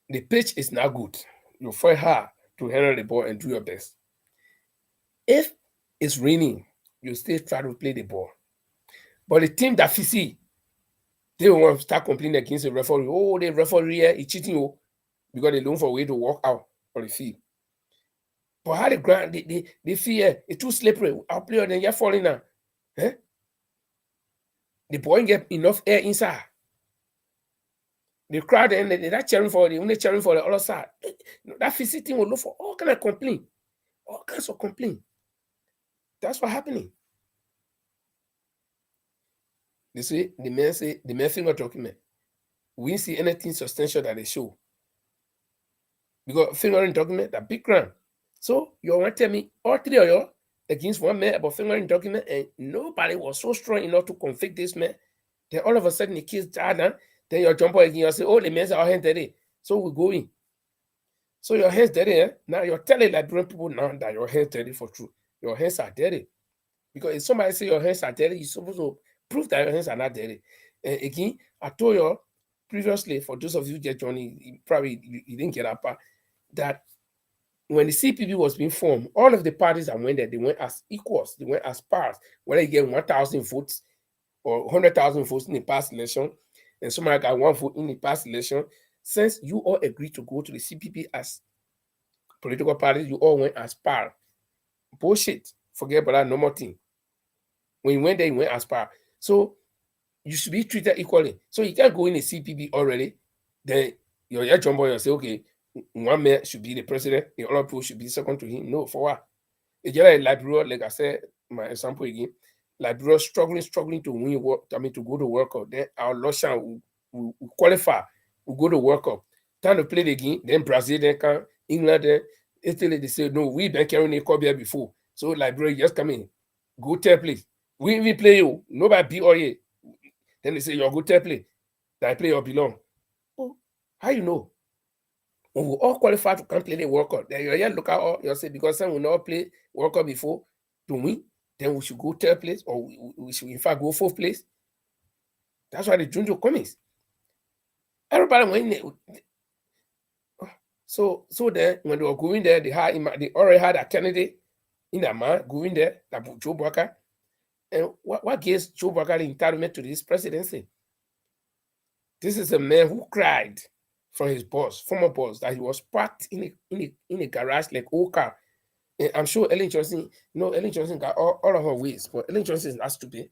the pitch is not good, you'll fight hard to handle the ball and do your best. If it's raining, you still try to play the ball. But the team that you see, they want to start complaining against the referee. Oh, the referee is cheating you because they look for a way to walk out on the field. But how the ground, they feel it's too slippery. Our player then you're falling now. Eh? The boy get enough air inside. The crowd and they're not cheering for the only cheering for the other side. That physical thing will look for all kinds of complaint. All kinds of complaint. That's what happening. They say the man finger document. We didn't see anything substantial that they show. Because fingering document, that big crime. So you want to tell me all three of you against one man about fingering document, and nobody was so strong enough to convict this man. Then all of a sudden the case died down. Then you jump out again and say, oh, the man's our hand dirty. So we go in. So your hands dirty, eh? Now you're telling Liberian people now that your hands dirty for true. Your hands are dirty. Because if somebody say your hands are dirty, you're supposed to prove that your hands are not dirty. And again, I told you previously, for those of you that joining, probably you didn't get up, that when the CPP was being formed, all of the parties that went there, they went as equals, they went as pars. Whether you get 1,000 votes or 100,000 votes in the past election, and somebody got 1 vote in the past election, since you all agreed to go to the CPP as political parties, you all went as par. Bullshit. Forget about that, no more thing. When you went there, you went as par. So you should be treated equally. So you can't go in the CPP already, then your jump boy and say, okay, one man should be the president, the other people should be second to him. No, for what? It's just like Liberia, like I said, my example again, Liberia struggling to win work, to go to World Cup. Then our Russian will qualify, will go to World Cup. Time to play the game, then Brazil, then come, England, then Italy, they say, no, we've been carrying a cup here before. So Liberia just come in, go third place. We even play you, nobody beat all year. Then they say, you're good third place. That play or belong. Oh, how you know? When we all qualify to come play the World Cup, then you look at all you say because some will not play World Cup before to win, then we should go third place, or we should in fact go fourth place. That's why the Junjo comics. Everybody went. So then when they were going there, they already had a candidate in their mind going there, like Joe Baka. And what gives Joe Baka the entitlement to this presidency? This is a man who cried from his boss, former boss, that he was parked in a garage like old car. And I'm sure Ellen Johnson, Ellen Johnson got all of her ways, but Ellen Johnson is not stupid.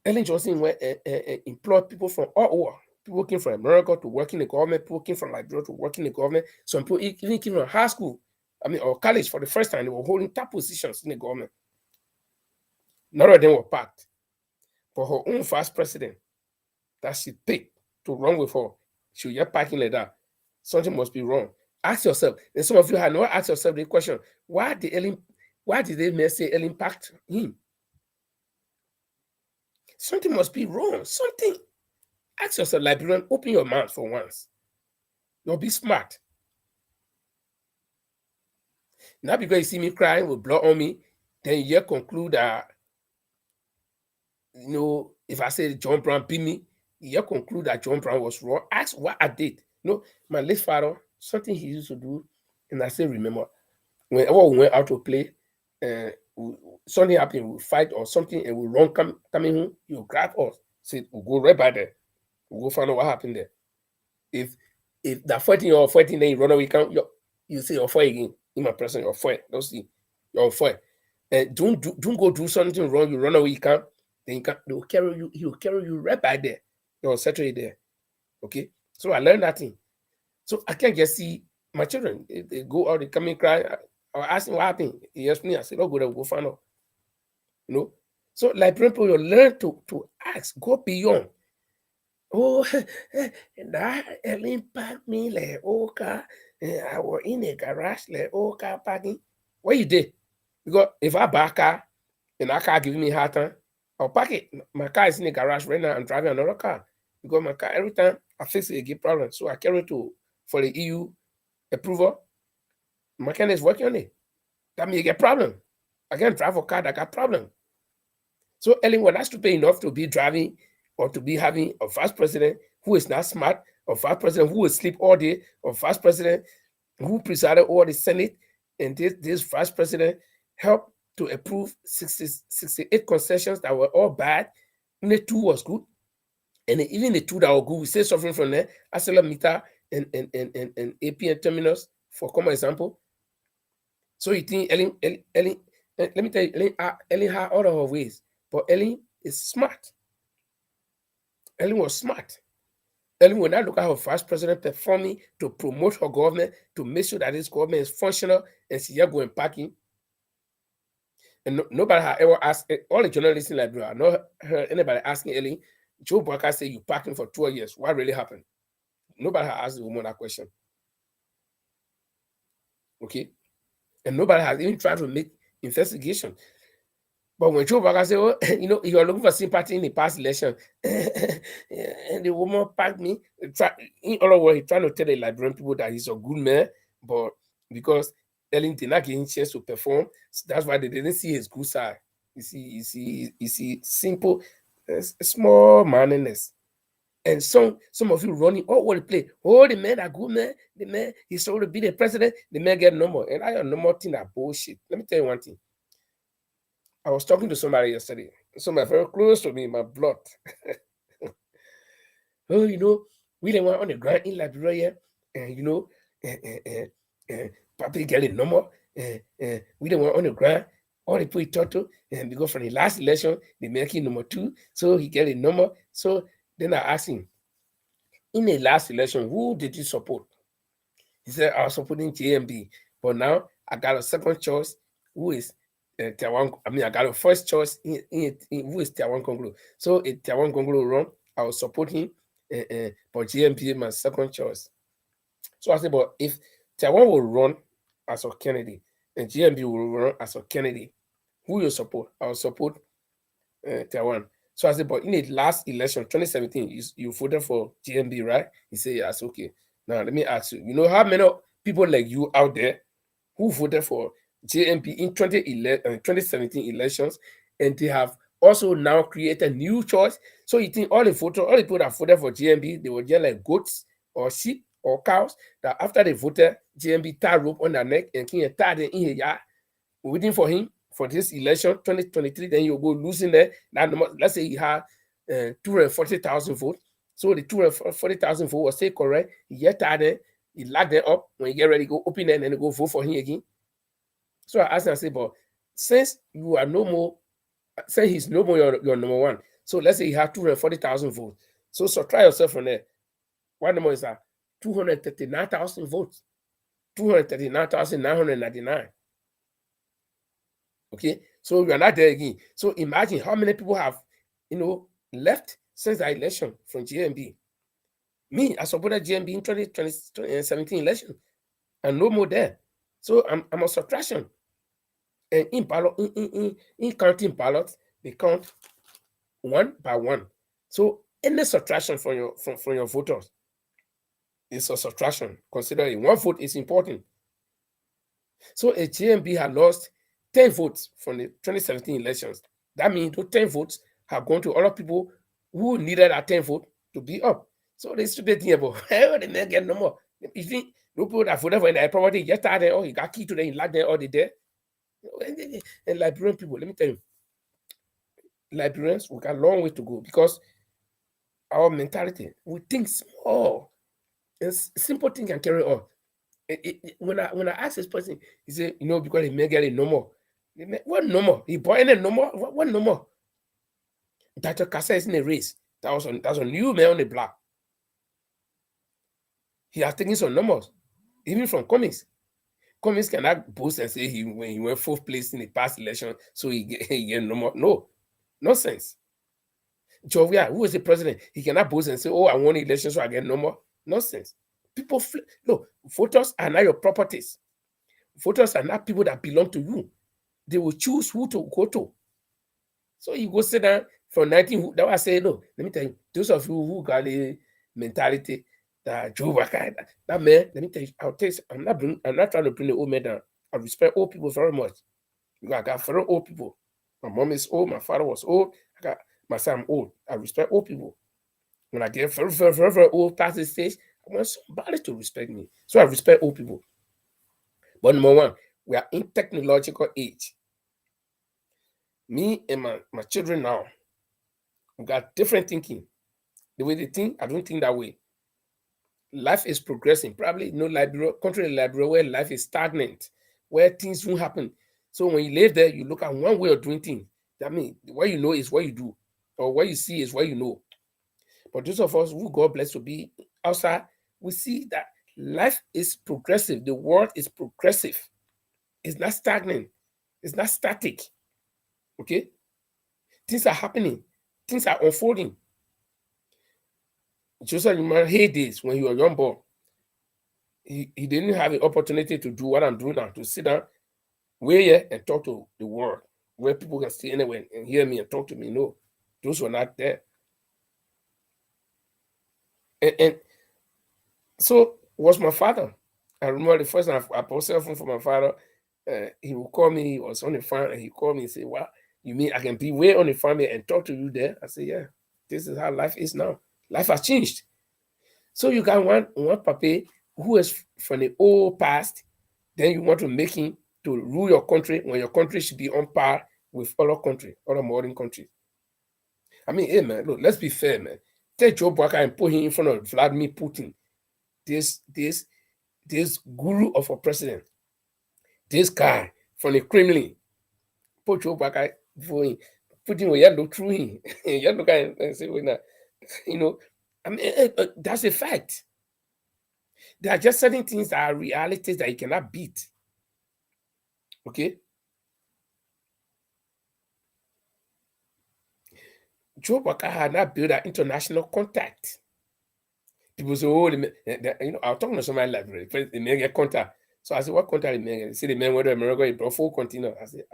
Ellen Johnson went and employed people from all over. People came from America to work in the government, people came from Liberia to work in the government. Some people even came from high school, or college for the first time. They were holding top positions in the government. None of them were packed. But her own vice president that she picked to run with her, she was just packing like that. Something must be wrong. Ask yourself, and some of you have not asked yourself the question, why did they say Ellen packed him? Something must be wrong. Something. Ask yourself, Liberian, open your mouth for once. You'll be smart. Not because you see me crying with blood on me, then you conclude that, if I say John Brown beat me, you conclude that John Brown was wrong. Ask what I did. My late father, something he used to do, and I still remember, whenever we went out to play, something happened, we fight or something, and we run coming home, you grab us, say, we'll go right by there. We'll go find out what happened there. If that fighting or fighting, then you run away, you say you're fight again. In my person, you're fight. Don't see, you're fight. And don't go do something wrong. You run away, you can't. Then you can't. He'll carry you right by there. You'll settle it there. Okay. So I learned that thing. So I can't just see my children. They go out, they come and cry. I ask him what happened. He asked me. I said, "Oh, go there, go find out." So like people, you learn to ask, go beyond. Oh, that Ellen parked me like car. I was in a garage like car parking. What you did? Because if I buy a car and that car giving me hard time, I'll park it. My car is in the garage right now. I'm driving another car because my car every time I fix it, it get problem. So I carry it for the EU approval. Mechanic is working on it. That means you get problem. I can't drive a car that got problem. So Ellen was not stupid enough to be driving or to be having a vice president who is not smart, a vice president who will sleep all day, a vice president who presided over the Senate, and this vice president helped to approve 68 concessions that were all bad. Only 2 was good. And even the 2 that were good, we still suffering from there. ArcelorMittal and APN terminals, for common example. So you think Ellen, let me tell you, Ellen had all of her ways, but Ellen is smart. Ellen was smart. Ellen will not look at her vice president performing to promote her government, to make sure that this government is functional, and she's just going packing. And nobody had ever asked, all the journalists in Liberia, I not heard anybody asking Ellen, Joe Barker said you packing for 12 years. What really happened? Nobody had asked the woman that question. Okay? And nobody has even tried to make investigation. But when Joe Barker said, you're looking for sympathy in the past election, and the woman packed me, in other words, he's trying to tell the Liberian people that he's a good man, but because Ellen did not get a chance to perform, so that's why they didn't see his good side. You see, simple, small manliness. And some of you running all over the place. Oh, the man are good man. The man, he's supposed to be the president. The man get no more. And I have no more thing that bullshit. Let me tell you one thing. I was talking to somebody yesterday, somebody very close to me, my blood. Oh, we didn't want on the ground in Liberia, and Papi getting no more. We didn't want on the ground. All the people he talked to, and because from the last election, they make him number 2, so he get a number. So then I asked him, in the last election, who did you support? He said, I was supporting JMB, but now I got a second choice, who is Tiawan. I got a first choice in who is Tiawan Kongolo. So if Tiawan Kongolo run, I will support him, but JMB is my second choice. So I said, but if Tiawan will run as a candidate and JMB will run as a candidate, who you support? I will support Tiawan. So I said, but in the last election, 2017, you voted for JMB, right? He said, yes, okay. Now, let me ask you, how many people like you out there who voted for JMB in 2017 elections, and they have also now created new choice? So you think all the people that voted for JMB, they were just like goats or sheep or cows, that after they voted, JMB tied rope on their neck and can tie them in his yard, waiting for him for this election 2023, then you go losing there. Let's say he had 240,000 votes. So the 240,000 votes was still correct. He get tired, he locked them up. When he get ready, go open them and then go vote for him again. So I asked him, I said, but since you are no more, since he's no more your number 1, so let's say he had 240,000 votes. So try yourself from there. What number is that? 239,000 votes. 239,999. Okay, so we are not there again. So imagine how many people have, left since the election from JMB. Me, I supported JMB in 2017 election, and no more there. So I'm a subtraction. And in ballot, in counting ballots, they count 1 by 1. So any subtraction from your voters is a subtraction. Considering 1 vote is important. So a JMB had lost 10 votes from the 2017 elections. That means those 10 votes have gone to other people who needed that 10 vote to be up. So they stupid thing about, hey, the men get no more. You think no people that voted for their property just started, oh, he got key to them, he locked them all the day. And Liberian people, let me tell you, Liberians, we got a long way to go because our mentality, we think small. And simple thing can carry on. When I ask this person, he said, because he may get a normal. What normal? He bought any normal? What normal? Dr. Kassa is in a race. That's on you, man, on the block. He has taken some numbers, even from Cummings. Cummings cannot boast and say when he went fourth place in the past election, so he get normal. No, nonsense. Jovia, who is the president? He cannot boast and say, oh, I won the election, so I get normal. Nonsense. People, no, voters are not your properties. Voters are not people that belong to you. They will choose who to go to. So you go sit down from 19. That was I say, no, let me tell you, those of you who got the mentality that Joe Waka, that man, let me tell you, I'm not trying to bring the old man down. I respect old people very much. Because I got very old people. My mom is old, my father was old, I got my son old. I respect old people. When I get very, very, very, very old past this stage, I want somebody to respect me. So I respect old people. But number one, we are in technological age. Me and my children now, we got different thinking. The way they think, I don't think that way. Life is progressing. Probably no Liberia, country like Liberia, where life is stagnant, where things won't happen. So when you live there, you look at one way of doing things. That means what you know is what you do, or what you see is what you know. But those of us who God bless to be outside, we see that life is progressive. The world is progressive. It's not stagnant. It's not static. Okay? Things are happening. Things are unfolding. Just like in my heydays when you were a young boy, he didn't have the opportunity to do what I'm doing now, to sit down, way here and talk to the world, where people can stay anywhere and hear me and talk to me. No, those were not there. And so was my father. I remember the first time I bought cell phone for my father. He would call me. He was on the farm, and he called me and say, "Wow, you mean I can be way on the farm and talk to you there?" I said, "Yeah, this is how life is now. Life has changed." So you got one papa who is from the old past, then you want to make him to rule your country when your country should be on par with other modern countries. I mean, hey man, look, let's be fair, man. Take Joe Baka and put him in front of Vladimir Putin, this guru of a president, this guy from the Kremlin. Put Joe Baka for him, put him where you look through him, you look at him and say, well, now, you know, I mean, that's a fact. There are just certain things that are realities that you cannot beat. Okay? Joe Baka had not built an international contact. People say, oh, I was talking to somebody like the man get contact. So I said, what contact the man get? They say the man went to America, he brought full container. I said,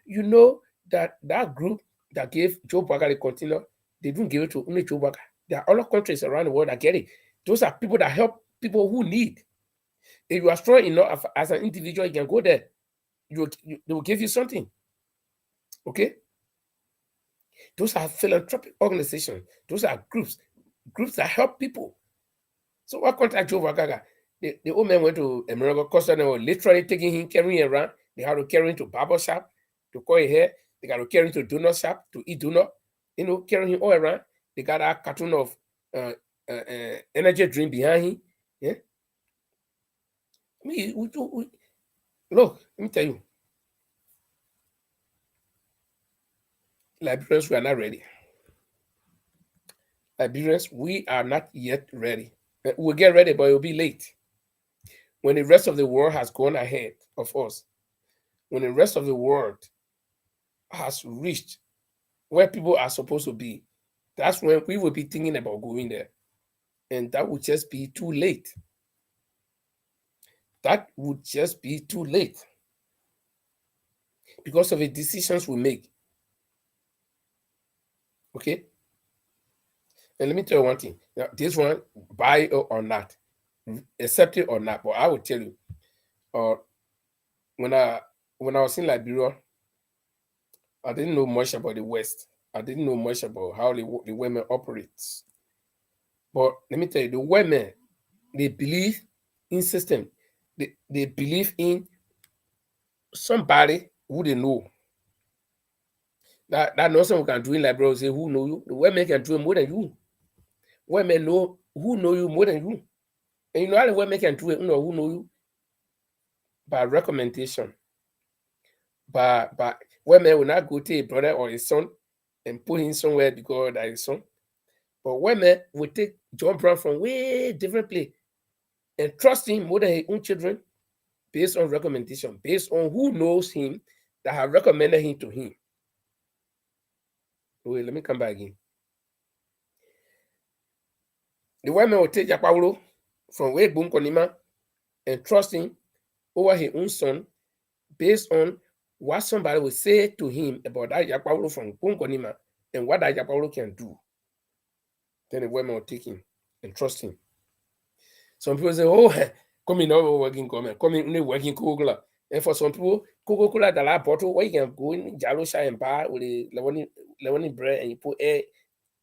you know that group that gave Joe Baka the container, they didn't give it to only Joe Baka. There are other countries around the world that get it. Those are people that help people who need. If you are strong enough as an individual, you can go there. They will give you something. Okay? Those are philanthropic organizations. Those are groups that help people. So what contact Joe Wagaga? The old man went to America, Costa, were literally taking him, carrying him around. They had to carry him to barber shop to cut his hair. They got to carry him to donut shop to eat donut. Carrying him all around. They got a cartoon of energy drink behind him. Yeah. I mean, look, let me tell you, Liberians, we are not ready. Liberians, we are not yet ready. We'll get ready, but it'll be late. When the rest of the world has gone ahead of us, when the rest of the world has reached where people are supposed to be, that's when we will be thinking about going there. And that would just be too late. That would just be too late because of the decisions we make. Okay? And let me tell you one thing. Now, this one, buy it or not, accept it or not, but I will tell you, when I when I was in Liberia, I didn't know much about the West. I didn't know much about how the women operates. But let me tell you, the women, they believe in system. They believe in somebody who they know. That nothing we can do in Liberia. Say who know you. The women can do it more than you. Women know who know you more than you. And you know how the women can do it, who know you by recommendation. But women will not go to a brother or a son and put him somewhere because that is son. But women will take John Brown from way different place and trust him more than his own children based on recommendation, based on who knows him that have recommended him to him. Wait, let me come back again. The women will take Jakpaulo from way Boom Konima and trust him over his own son based on what somebody will say to him about that Jakpaulo from Boom Konima and what that Jakpaulo can do. Then the women will take him and trust him. Some people say, oh, come in over working, come in working Coca-Cola. And for some people, Coca-Cola, the last bottle where you can go in Jalosha and bar with the lemon bread and you put egg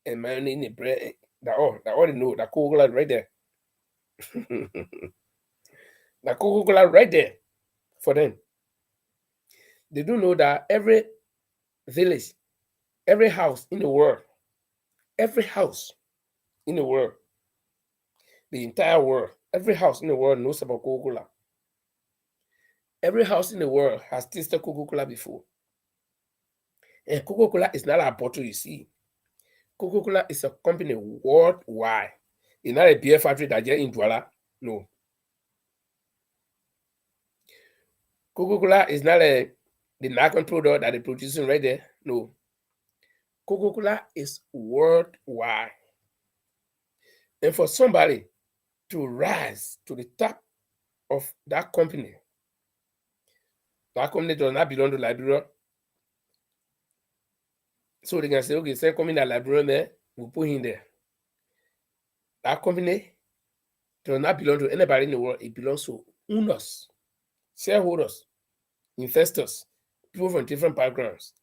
and mayonnaise in the bread. That all they know, that Coca-Cola right there. That Coca-Cola right there for them. They do know that every village, every house in the world, every house in the world, the entire world, every house in the world knows about Coca-Cola. Every house in the world has tasted Coca-Cola before. And Coca-Cola is not a bottle you see. Coca-Cola is a company worldwide. It's not a beer factory that just in Douala. No. Coca-Cola is not the Nakon product that they're producing right there. No. Coca-Cola is worldwide. And for somebody to rise to the top of that company does not belong to Liberia. So they can say, okay, same company that Liberia, man, we'll put him there. That company does not belong to anybody in the world. It belongs to owners, shareholders, investors, people from different backgrounds.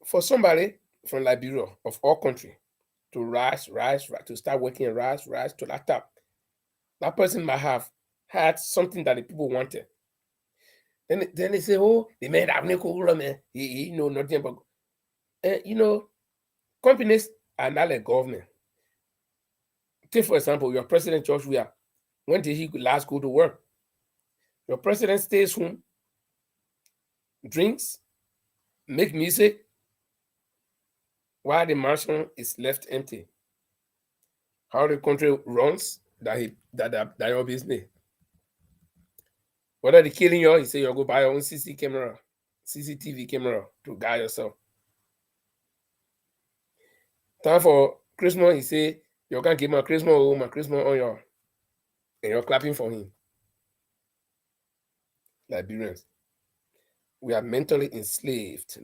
For somebody from Liberia, of all country, to rise, to start working and rise to that top, that person might have had something that the people wanted. Then they say, oh, the man have no cool, man. He know nothing about. Companies are not like government. Take, for example, your president, George Weah. When did he last go to work? Your president stays home, drinks, make music, while the mansion is left empty. How the country runs, that your business. Whether they killing you, he say you go buy your own CCTV camera to guide yourself. Time for Christmas, he say you can't give my Christmas on your, and you're clapping for him. Liberians, we are mentally enslaved.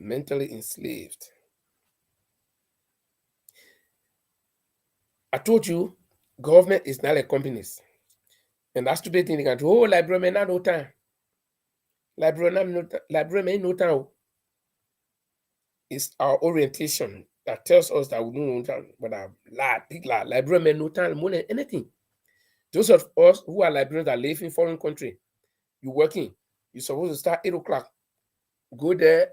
I told you, government is not like companies. And that stupid thing they can do, oh, Liberian man, no time. Liberian man, no time. It's our orientation that tells us that we don't know time, but I'm big lie. Liberian men no time more than anything. Those of us who are Liberians that live in foreign country, you're working, you're supposed to start 8 o'clock. Go there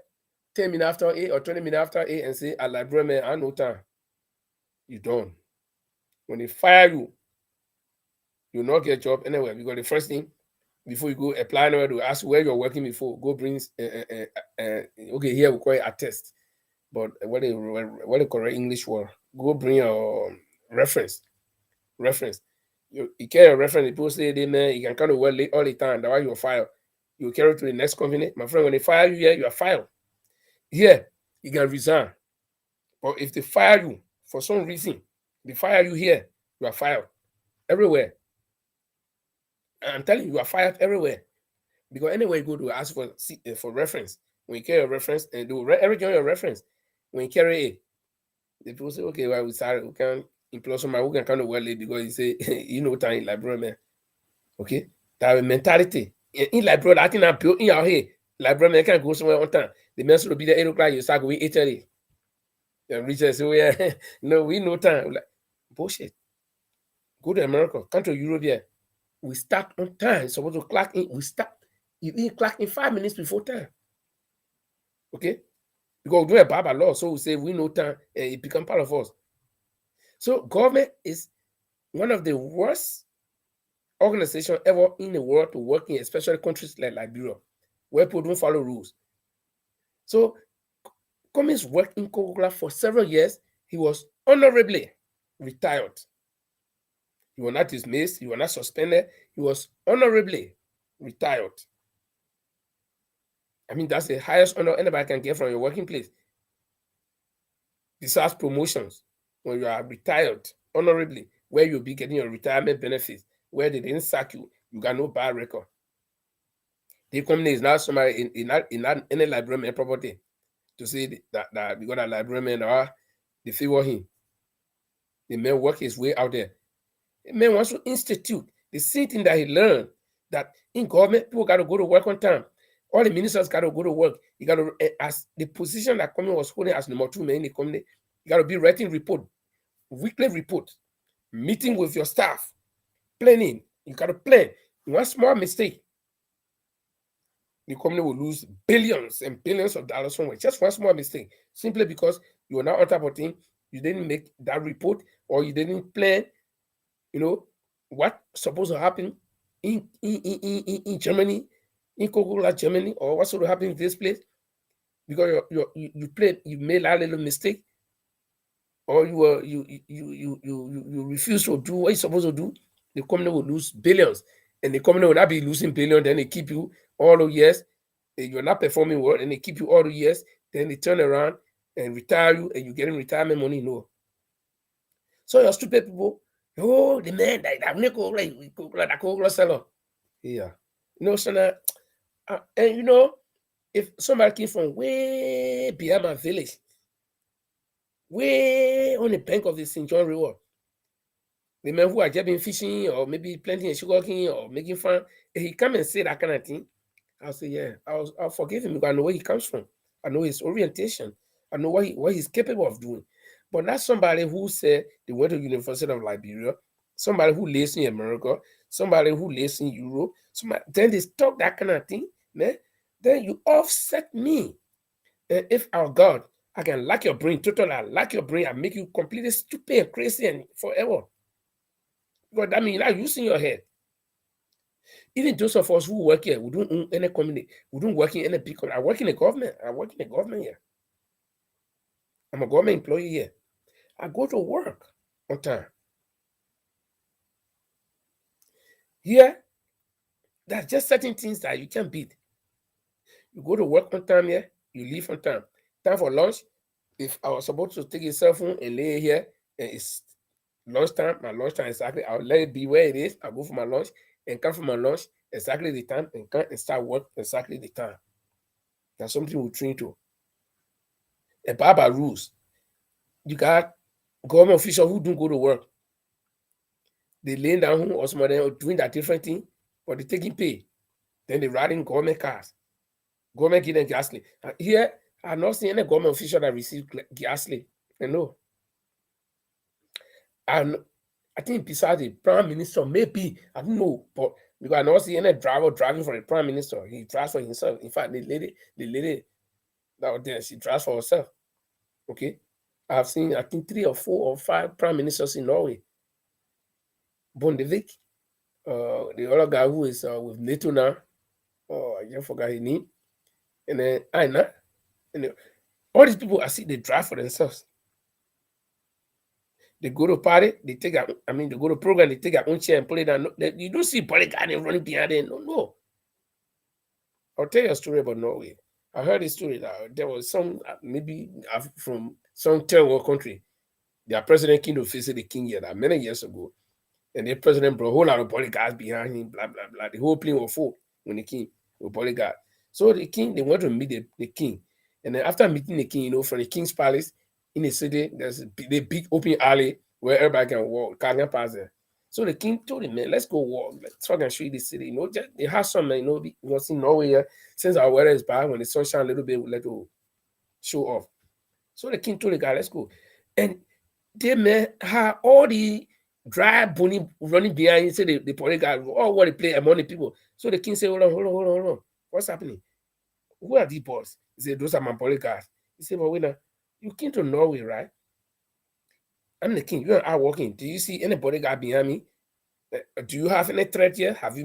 10 minutes after 8 or 20 minutes after 8 and say, a Liberian man, I no time. You don't. When they fire you, you'll not get a job anywhere because the first thing, before you go apply anywhere, to ask where you're working before, go bring, okay, here we call it a test. But what the correct English word? Go bring your reference. You carry a reference. People say they man, you can kind of work late all the time. That's why you're fired. You carry it to the next company. My friend, when they fire you here, you are fired. Here, you can resign. But if they fire you for some reason, they fire you here, you are fired. Everywhere. I'm telling you, you are fired everywhere. Because anywhere you go to ask for reference. When you carry a reference, and do everything on your reference. When you carry it, the people say, okay, well, we can employ somebody who can kind of well late because he say, you know, time like bro, man. Okay, that mentality in like bro, I think I'm built in our head. Like bro, man, can't go somewhere on time. The man should be there 8 o'clock. You start going 8:30. And Richard say, oh, yeah, no, we no time. Like, bullshit. Go to America, come to Europe here. We start on time. Supposed to clock in. We start. You need clock in 5 minutes before time. Okay, because we do a Bible law, so we say we know time, and it become part of us. So government is one of the worst organization ever in the world to work in, especially countries like Liberia, where people don't follow rules. So Cummings worked in Coca-Cola for several years. He was honorably retired. He was not dismissed. He was not suspended. He was honorably retired. I mean, that's the highest honor anybody can get from your working place. Besides promotions, when you are retired honorably, where you'll be getting your retirement benefits, where they didn't sack you, you got no bad record. The company is not somebody in any librarian property to say that because that librarian they favor him. The man work his way out there. The man wants to institute the same thing that he learned, that in government, people got to go to work on time. All the ministers got to go to work. You got to, as the position that company was holding as number 2 man in the company, you got to be writing report, weekly report, meeting with your staff, planning. You got to plan. One small mistake, the company will lose billions and billions of dollars somewhere. Just one small mistake, simply because you were not on top of things. You didn't make that report, or you didn't plan, what's supposed to happen in Germany, in Coca-Cola Germany, or what's supposed to happen in this place, because you made that little mistake, or you refuse to do what you're supposed to do. The company will lose billions, and the company will not be losing billions. Then they keep you all the years. You're not performing well, and they keep you all the years. Then they turn around and retire you, and you're getting retirement money. No. So your stupid people, oh, the man that Coca-Cola seller. Yeah. So and if somebody came from way beyond my village, way on the bank of the St. John River, the men who are just been fishing or maybe planting a sugar cane or making fun, if he come and say that kind of thing, I'll say, yeah, I'll forgive him because I know where he comes from. I know his orientation. I know what he's capable of doing. But not somebody who said they went to University of Liberia, somebody who lives in America, somebody who lives in Europe, then they talk that kind of thing, man. Then you offset me. And if our God, I can lock your brain, totally lock your brain and make you completely stupid and crazy and forever. Because that means you're not using your head. Even those of us who work here, we don't own any community, we don't work in any big company. I work in the government. I work in the government here. I'm a government employee here. I go to work on time. Here, there's just certain things that you can't beat. You go to work on time here, you leave on time. Time for lunch. If I was supposed to take a cell phone and lay here, and it's lunchtime, my lunchtime exactly, I'll let it be where it is. I'll go for my lunch and come for my lunch exactly the time and come and start work exactly the time. That's something we train to. And by rules, you got government officials who don't go to work. They laying down home or some of them doing that different thing, but they taking pay. Then they riding government cars. Government give them gas. Here, I've not seen any government official that receive gas. No. And I think besides the prime minister, maybe, I don't know, but because I don't see any driver driving for the prime minister. He drives for himself. In fact, the lady that was there, she drives for herself. Okay. I've seen, I think, 3 or 4 or 5 prime ministers in Norway. Bondevik, the other guy who is with NATO now. Oh, I just forgot his name. And then Aina. And all these people, I see they drive for themselves. They go to party, they go to program, they take their own chair and put it down. You don't see bodyguard running behind them. No. I'll tell you a story about Norway. I heard a story that there was some, maybe from some third world country, their president came to visit the king here many years ago. And the president brought a whole lot of bodyguards behind him, blah, blah, blah. The whole plane was full when the king with bodyguard. So the king, they went to meet the king. And then after meeting the king, from the king's palace in the city, there's the big open alley where everybody can walk, can pass there. So the king told him, man, let's go walk. Let's fucking show you the city. Just they have some, because in Norway here, since our weather is bad, when the sun shine a little bit, we let go show off. So the king told the guy, let's go. And they man had all the dry bunny running behind you, say the police guy, all what they play among the people. So the king said, hold on. What's happening? Who are these boys? He said, those are my police guys. He said, but wait now, you came to Norway, right? I'm the king. You and I walking. Do you see anybody got behind me? Do you have any threat here? Have you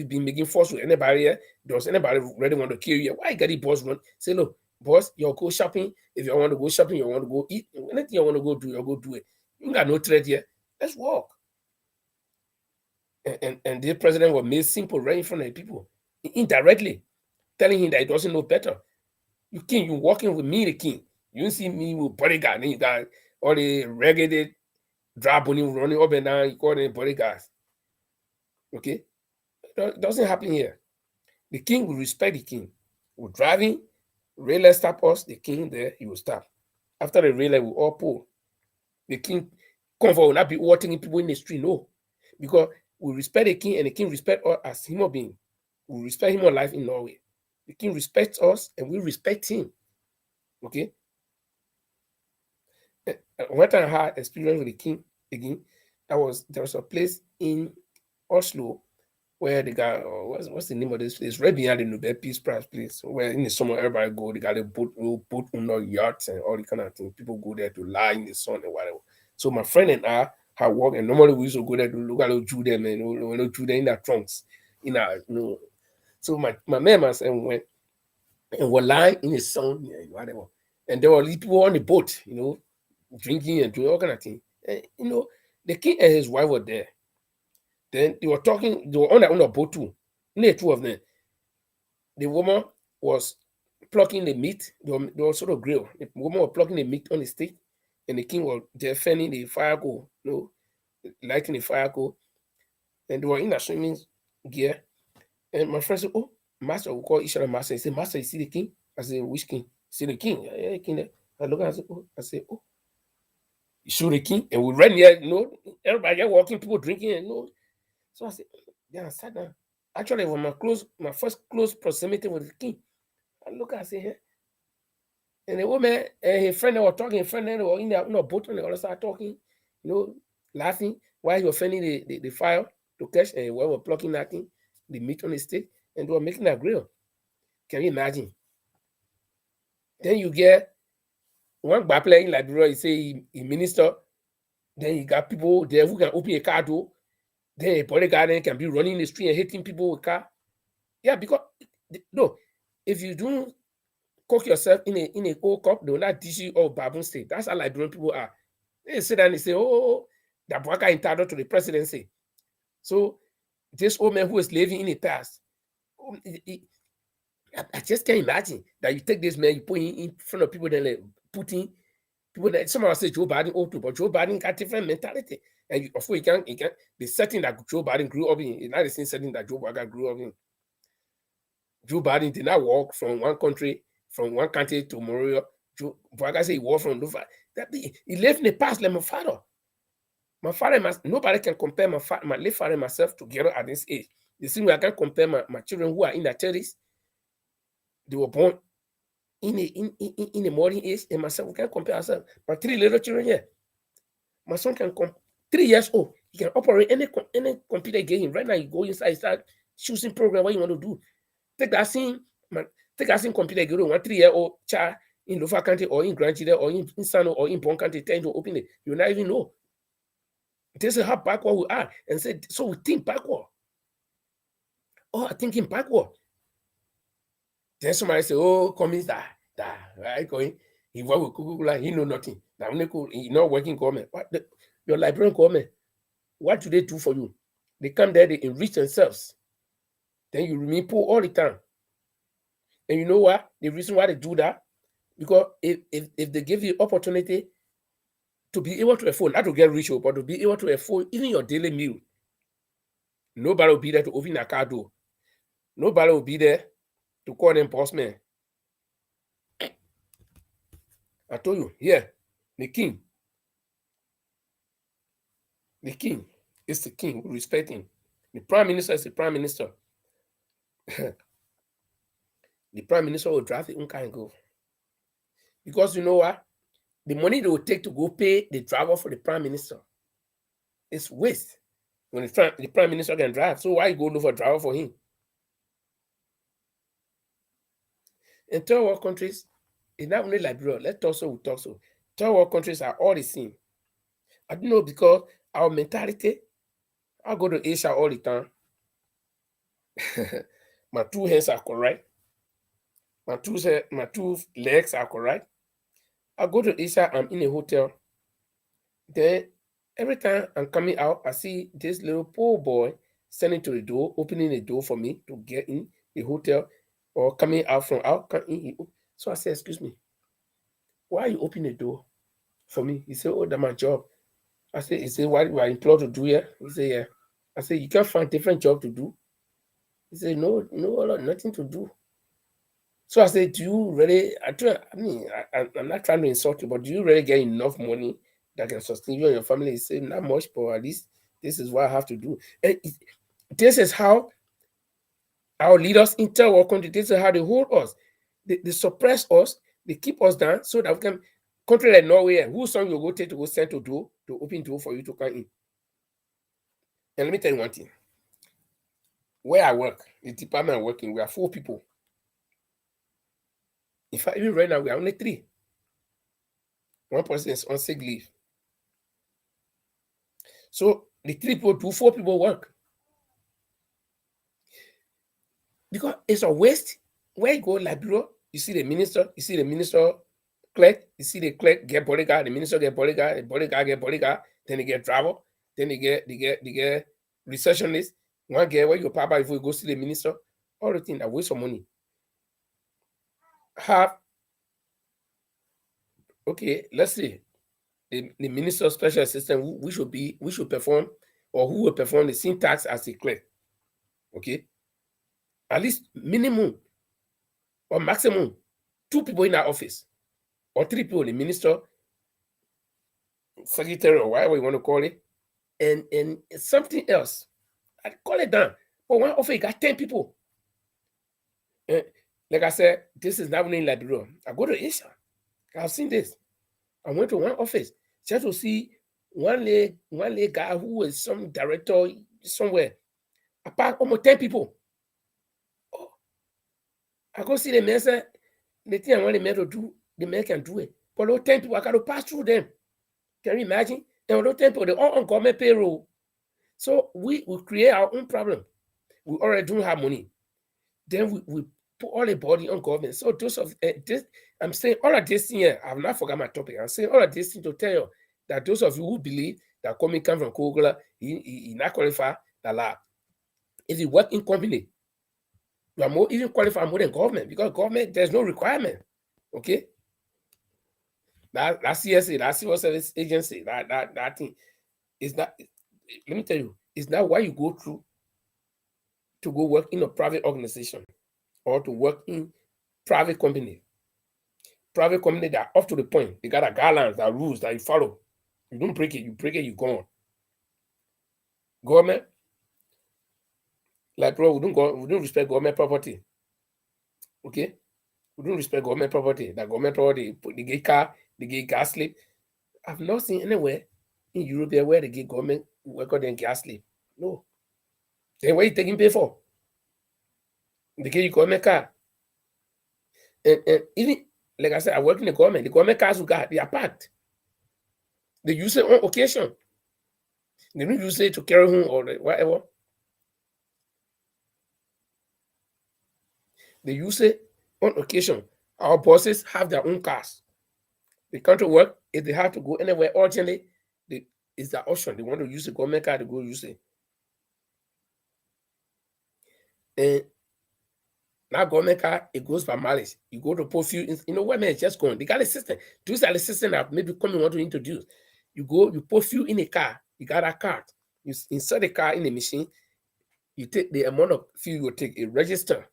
been making force with anybody here? Does anybody really want to kill you? Why you got the boss run? Say, look, boss, you'll go shopping. If you want to go shopping, you want to go eat. Anything you want to go do, you'll go do it. You got no threat here. Let's walk. And the president was made simple right in front of the people, indirectly, telling him that he doesn't know better. You king, you walking with me, the king. You see me with bodyguard, and you got all the ragged dry bunny running up and down, you call them bodyguards. Okay? It doesn't happen here. The king will respect the king. We're driving, red light stop us, the king there, he will stop. After the red light, we all pull. The king comfort will not be watching people in the street, no. Because we respect the king and the king respect us as human being. We respect him on life in Norway. The king respects us and we respect him. Okay? One time I had experience with the king again. There was a place in Oslo where the guy, what's the name of this place? Right behind the Nobel Peace Prize place, where in the summer everybody go, they got a boat on yachts and all the kind of things. People go there to lie in the sun and whatever. So my friend and I had walked, and normally we used to go there to look at those Jew them and Jew them in their trunks, So my man myself went and were lying in the sun, whatever. And there were people on the boat, drinking and doing all kind of things. And, the king and his wife were there. Then they were talking, they were on a boat too. The two of them. The woman was plucking the meat. They were sort of grill. The woman was plucking the meat on the stick, and the king was there fanning the fire coal, lighting the fire coal. And they were in a swimming gear. And my friend said, oh, master, we call each other master. He said, master, you see the king? I said, which king? He said, the king. Yeah, king there. I look at him, I said, oh. You show the king? And we ran here, everybody walking, people drinking, So I said, then I sat down. Actually, it was my first close proximity with the king. I look at say, and the woman and his friend, they were talking, they were in the boat, and they all started talking, laughing while he was fanning the fire to catch, and we were plucking that thing, the meat on the stick, and they were making a grill. Can you imagine? Then you get one guy playing like Liberia, he say he minister, then you got people there who can open a car door. Then a bodyguard can be running the street and hitting people with car. Yeah, because if you don't cook yourself in a old cup, they will not dish you all baboon steak. That's how Liberian people are. They sit down and they say, oh, the Bwaka entitled to the presidency. So this old man who is living in the past, I just can't imagine that you take this man, you put him in front of people, then like Putin. People that someone say Joe Biden old too, but Joe Biden got different mentality. And of course, you can the setting that Joe Biden grew up in is not the same setting that Joe Biden grew up in. Joe Biden did not walk from one country to Moria. Joe Biden say he walked from Nova. He lived in the past like my father. My father, nobody can compare my late father and myself together at this age. The same way I can compare my children who are in their 30s. They were born in a modern age, and myself, we can compare ourselves. My 3 little children here. My son can come 3 years old. He can operate any computer game. Right now, you go inside, start choosing program what you want to do. Take that same computer game, 1 3-year-old child in Lofa County or in Grand Chile or in Sano or in Bon County, trying to open it. You not even know. This is how backward we are. And say, so we think backward. Oh, I'm thinking backward. Then somebody say, oh, communist, right? Going, he work with Kukula, he know nothing. He not working government. Your Liberian government, what do they do for you? They come there, they enrich themselves. Then you remain poor all the time. And you know what? The reason why they do that, because if they give you opportunity to be able to afford, not to get rich, but to be able to afford even your daily meal, nobody will be there to open a car door. Nobody will be there to call them boss man. I told you, here, the king. The king is the king. We respect him. The prime minister is the prime minister. The prime minister will draft the unka and go. Because you know what? The money they will take to go pay the driver for the prime minister is waste. When the prime minister can drive, so why you go look for a driver for him? In third world countries, it's not only Liberia. Let's talk so we talk so. Third world countries are all the same. I don't know because our mentality. I go to Asia all the time. My two hands are correct. My two legs are correct. I go to Asia. I'm in a hotel. Then every time I'm coming out, I see this little poor boy standing to the door, opening the door for me to get in the hotel, or coming out from out. So I said, "Excuse me, why are you opening the door for me?" He said, "Oh, that's my job." I said, "He said, why you are employed to do here?" He said, "Yeah." I said, "You can't find different job to do?" He said, "No, no, nothing to do." So I said, "Do you really?" I'm not trying to insult you, but do you really get enough money that can sustain you and your family? He said, "Not much, but at least this is what I have to do." And this is how our leaders in third world country. This is how they hold us. They suppress us. They keep us down so that we can. Country like Norway, whose son you go take to go send to do to open door for you to come in. And let me tell you one thing. Where I work, the department I'm working, we are 4 people. In fact, even right now, we are only 3. One person is on sick leave. So the 3 people do 4 people work. Because it's a waste. Where you go, Liberia, you see the minister clerk, you see the clerk get bodyguard, the minister get bodyguard, the bodyguard get bodyguard, then they get travel, then they get receptionist. One get where you papa if you go see the minister, all the things that waste of money. Let's see. The minister special assistant we should perform, or who will perform the same task as a clerk. Okay. At least minimum or maximum 2 people in our office, or 3 people, the minister, secretary, or whatever you want to call it, and something else. I call it down. But one office got 10 people. Like I said, this is not only in Liberia. I go to Asia. I've seen this. I went to one office just to see one leg guy who was some director somewhere. Apart almost 10 people. Oh, I go see the man say, the thing I want the man to do, the man can do it. But those 10 people, I got to pass through them. Can you imagine? And those 10 people, they're all on government payroll. So we create our own problem. We already don't have money. Then we put all the body on government. So those of this, I'm saying all of this thing here, I've not forgot my topic. I'm saying all of this thing to tell you that those of you who believe that coming come from Kogula, he not qualified, that la. If you work in company, you are more even qualified more than government, because government there's no requirement. Okay. That CSA, that civil service agency, that thing is not. Let me tell you, it's not why you go through to go work in a private organization or to work in private company. Private company that are up to the point. They got a guidelines, that rules that you follow. You don't break it, you go on. Government, like bro, we don't respect government property. Okay? We don't respect government property. That government property, they get car, they get gas slip. I've not seen anywhere in Europe where they get government worker than gas slip. No. Then what you taking pay for? They get you government car. And even like I said, I work in the government cars we got, they are packed. They use it on occasion. They don't use it to carry home or whatever. They use it on occasion. Our bosses have their own cars. They come to work. If they have to go anywhere urgently, it's their option. They want to use the government car to go use it. And now government car, it goes by mileage. You go to put fuel, women is just going. They got a system. These are the system that maybe coming want to introduce. You go, you put fuel in a car, you got a card. You insert the car in the machine, you take the amount of fuel you take, a register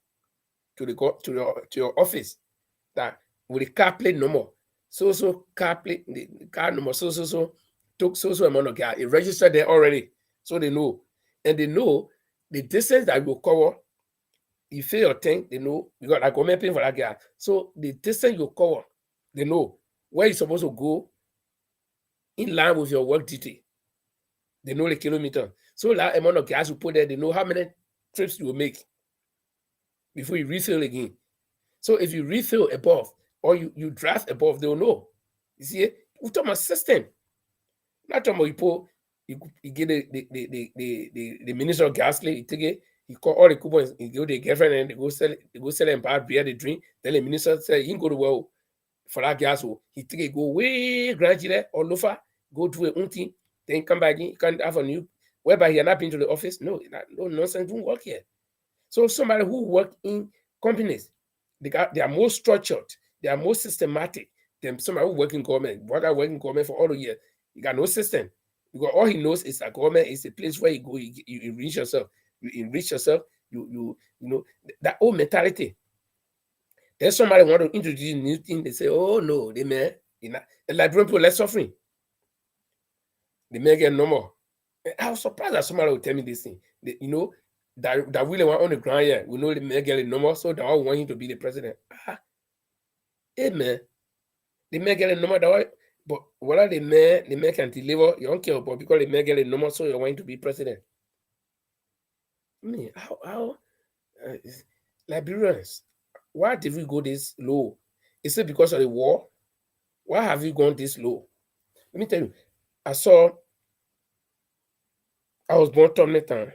to your office that with the car plate number. So car plate, the car number, so took so amount of gas. It registered there already, so they know, and they know the distance that you cover. You fill your tank, they know because I government paying for that gas. So the distance you cover, they know where you're supposed to go in line with your work duty. They know the kilometer. So that amount of gas you put there, they know how many trips you will make before you refill again. So if you refill above or you draft above, they'll know. You see, we talk about system. Not talking about you get the minister of gas, he take it, he call all the coupons, he go to the girlfriend and they go sell them bad beer, they drink. Then the minister say he go to well for that gas, he take it, go way gradually or lofa, go do a thing, then come back in, can't have a new whereby he had not been to the office. No, no nonsense, don't work here. So somebody who work in companies, they are more structured, they are more systematic than somebody who work in government. Working government for all the years, you got no system because all he knows is that government is a place where you go, you enrich yourself, you know that old mentality. Then somebody want to introduce a new thing, they say, oh no, they may, like people less suffering. They may get no more. I was surprised that somebody would tell me this thing. That really want on the ground here. We know they may get no more, so they all want him to be the president. Hey man, they may get no more. But whether they may can deliver, you don't care. But because they may get no more, so you want him to be president. I mean, how Liberians, why did we go this low? Is it because of the war? Why have we gone this low? Let me tell you, I was born Tomlinton.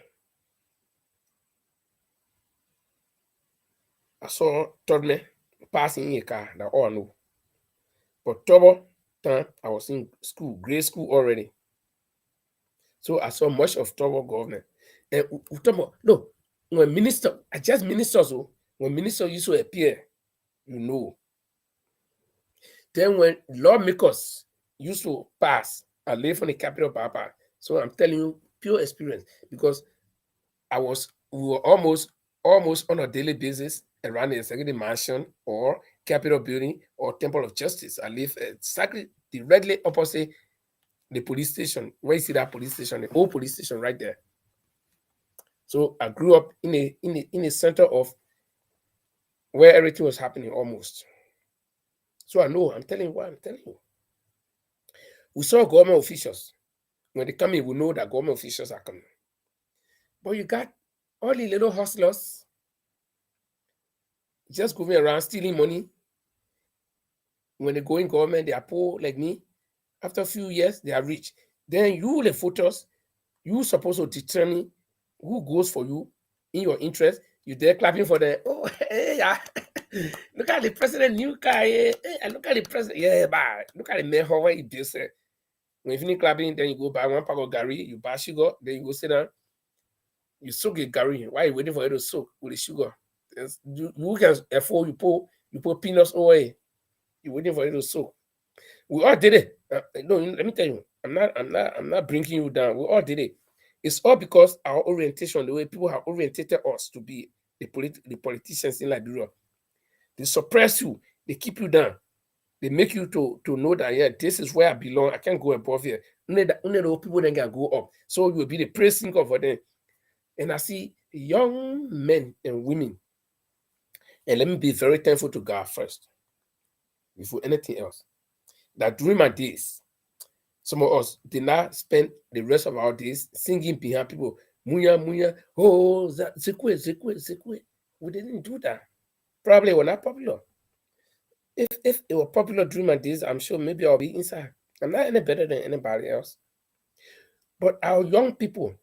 I saw Todme passing in a car that all know. But Tobo time I was in school, grade school already. So I saw much of Tobo government. And Tobo, no, when minister, I just ministers, so when minister used to appear, you know. Then when lawmakers used to pass, I live from the capital Papa. So I'm telling you pure experience because we were almost on a daily basis around the executive mansion or Capitol building or Temple of Justice. I live exactly directly opposite the police station. Where you see that police station, the old police station right there. So I grew up in a center of where everything was happening almost. So I know, I'm telling you. We saw government officials. When they come in, we know that government officials are coming. But you got all the little hustlers just going around stealing money. When they go in government, they are poor like me. After a few years, they are rich. Then you, the voters, you supposed to determine who goes for you in your interest. You there clapping for them. Oh, hey, yeah. Look at the president, new guy. Hey, look at the president. Yeah, but look at the mayor, how he builds it. When you finish clapping, then you go buy one pack of Gary, you buy sugar, then you go sit down. You soak the Gary. Why are you waiting for it to soak with the sugar? You can afford, you put peanuts away. You're waiting for it to soak. We all did it. No, let me tell you, I'm not bringing you down. We all did it. It's all because our orientation, the way people have orientated us to be the politicians in Liberia, they suppress you, they keep you down, they make you to know that yeah, this is where I belong. I can't go above here. Only those people then can go up. So you will be the praise singer for them. And I see young men and women, and let me be very thankful to God first, before anything else, that during my days, some of us did not spend the rest of our days singing behind people. Munya, munya, oh, zekwe, zekwe, zekwe. We didn't do that. Probably we're not popular. If it were popular during my days, I'm sure maybe I'll be inside. I'm not any better than anybody else. But our young people,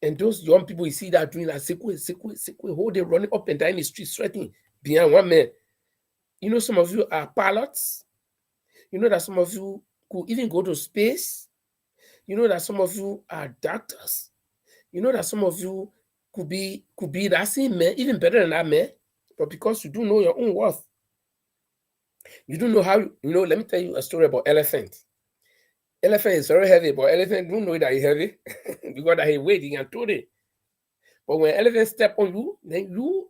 and those young people, you see that doing that sekwe, sekwe, sekwe, whole day running up and down the street, sweating behind one man. You know, some of you are pilots. You know that some of you could even go to space. You know that some of you are doctors. You know that some of you could be that same man, even better than that man. But because you do know your own worth, you don't know how, let me tell you a story about elephant. Elephant is very heavy, but elephant don't know that he's heavy because that he weight, he can throw it. But when elephant step on you, then you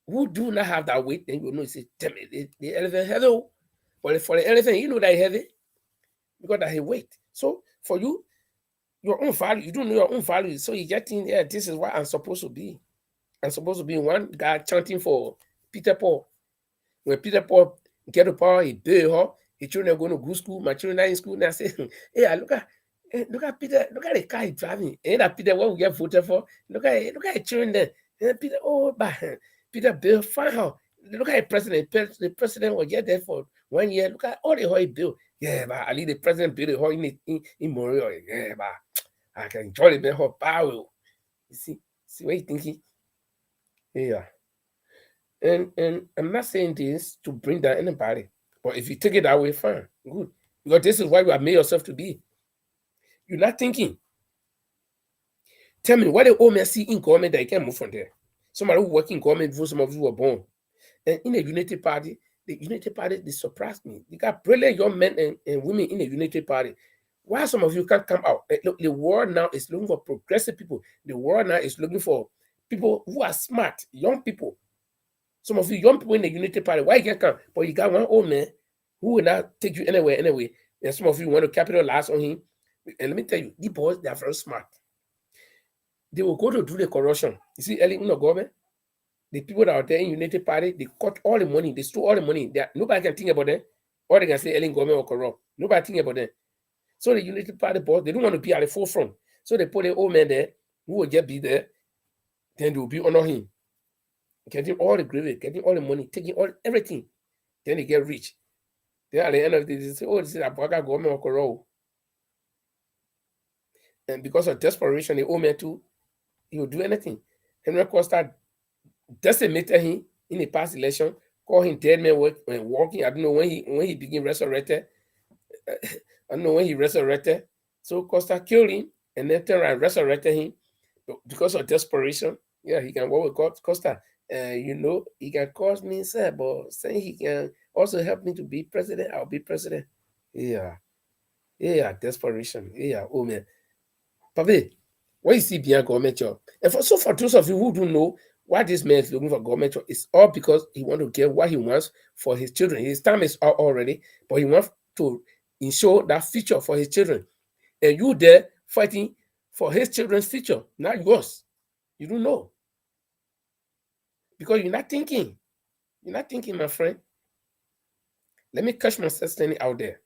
who do not have that weight, then you know, say, damn it, the elephant heavy. But for the elephant, you know that he's heavy because that he weight. So for you, your own value, you don't know your own value. So you get in there, this is what I'm supposed to be. I'm supposed to be one guy chanting for Peter Paul. When Peter Paul get to power, he build her, his children are going to good school, my children are in school. Now I say, hey, look at Peter, look at the car he's driving. Ain't that Peter what we get voted for? Look at the children there. Peter, oh, but Peter build fine how. Look at the president. The president was just there for 1 year. Look at all the how he built. Yeah, but I leave the president build the hall in Montreal. Yeah, but I can enjoy the whole power. You see what you thinking? Yeah. And I'm not saying this to bring down anybody, but if you take it that way, fine, good. Because this is why you have made yourself to be. You're not thinking. Tell me what the old man see in government that you can move from there. Somebody who work in government before some of you were born. And in a unity party, the unity party, they surprised me. They got brilliant young men and women in the unity party. Why some of you can't come out? Look, the world now is looking for progressive people. The world now is looking for people who are smart, young people. Some of you young people in the unity party, why you can't come? But you got one old man who will not take you anywhere anyway. And some of you want to capitalize on him. And let me tell you, these boys, they are very smart. They will go to do the corruption. You see, early in the government, the people that are there in Unity Party, they cut all the money, they stole all the money. Nobody can think about them. Or they can say Ellen government or corrupt. Nobody think about them. So the Unity Party boss, they don't want to be at the forefront. So they put the old man there who will just be there. Then they will be under him. Getting all the gravy, getting all the money, taking all everything. Then they get rich. Then at the end of the day, they say, oh, this is a Abuaka government or corrupt. And because of desperation, the old man too, he will do anything. Henry Costa decimated him in the past election, called him dead man walking. I don't know when he became resurrected. I don't know when he resurrected. So Costa killed him and then turned around resurrected him because of desperation. Yeah, he can work with Costa. He can cause me sad, but saying he can also help me to be president, I'll be president. Yeah, yeah, desperation. Yeah, oh man. Papi, what you see behind government job? And for those of you who don't know why this man is looking for government job, it's all because he wants to get what he wants for his children. His time is out already, but he wants to ensure that future for his children. And you there fighting for his children's future, not yours. You don't know. Because you're not thinking. You're not thinking, my friend. Let me catch myself standing out there.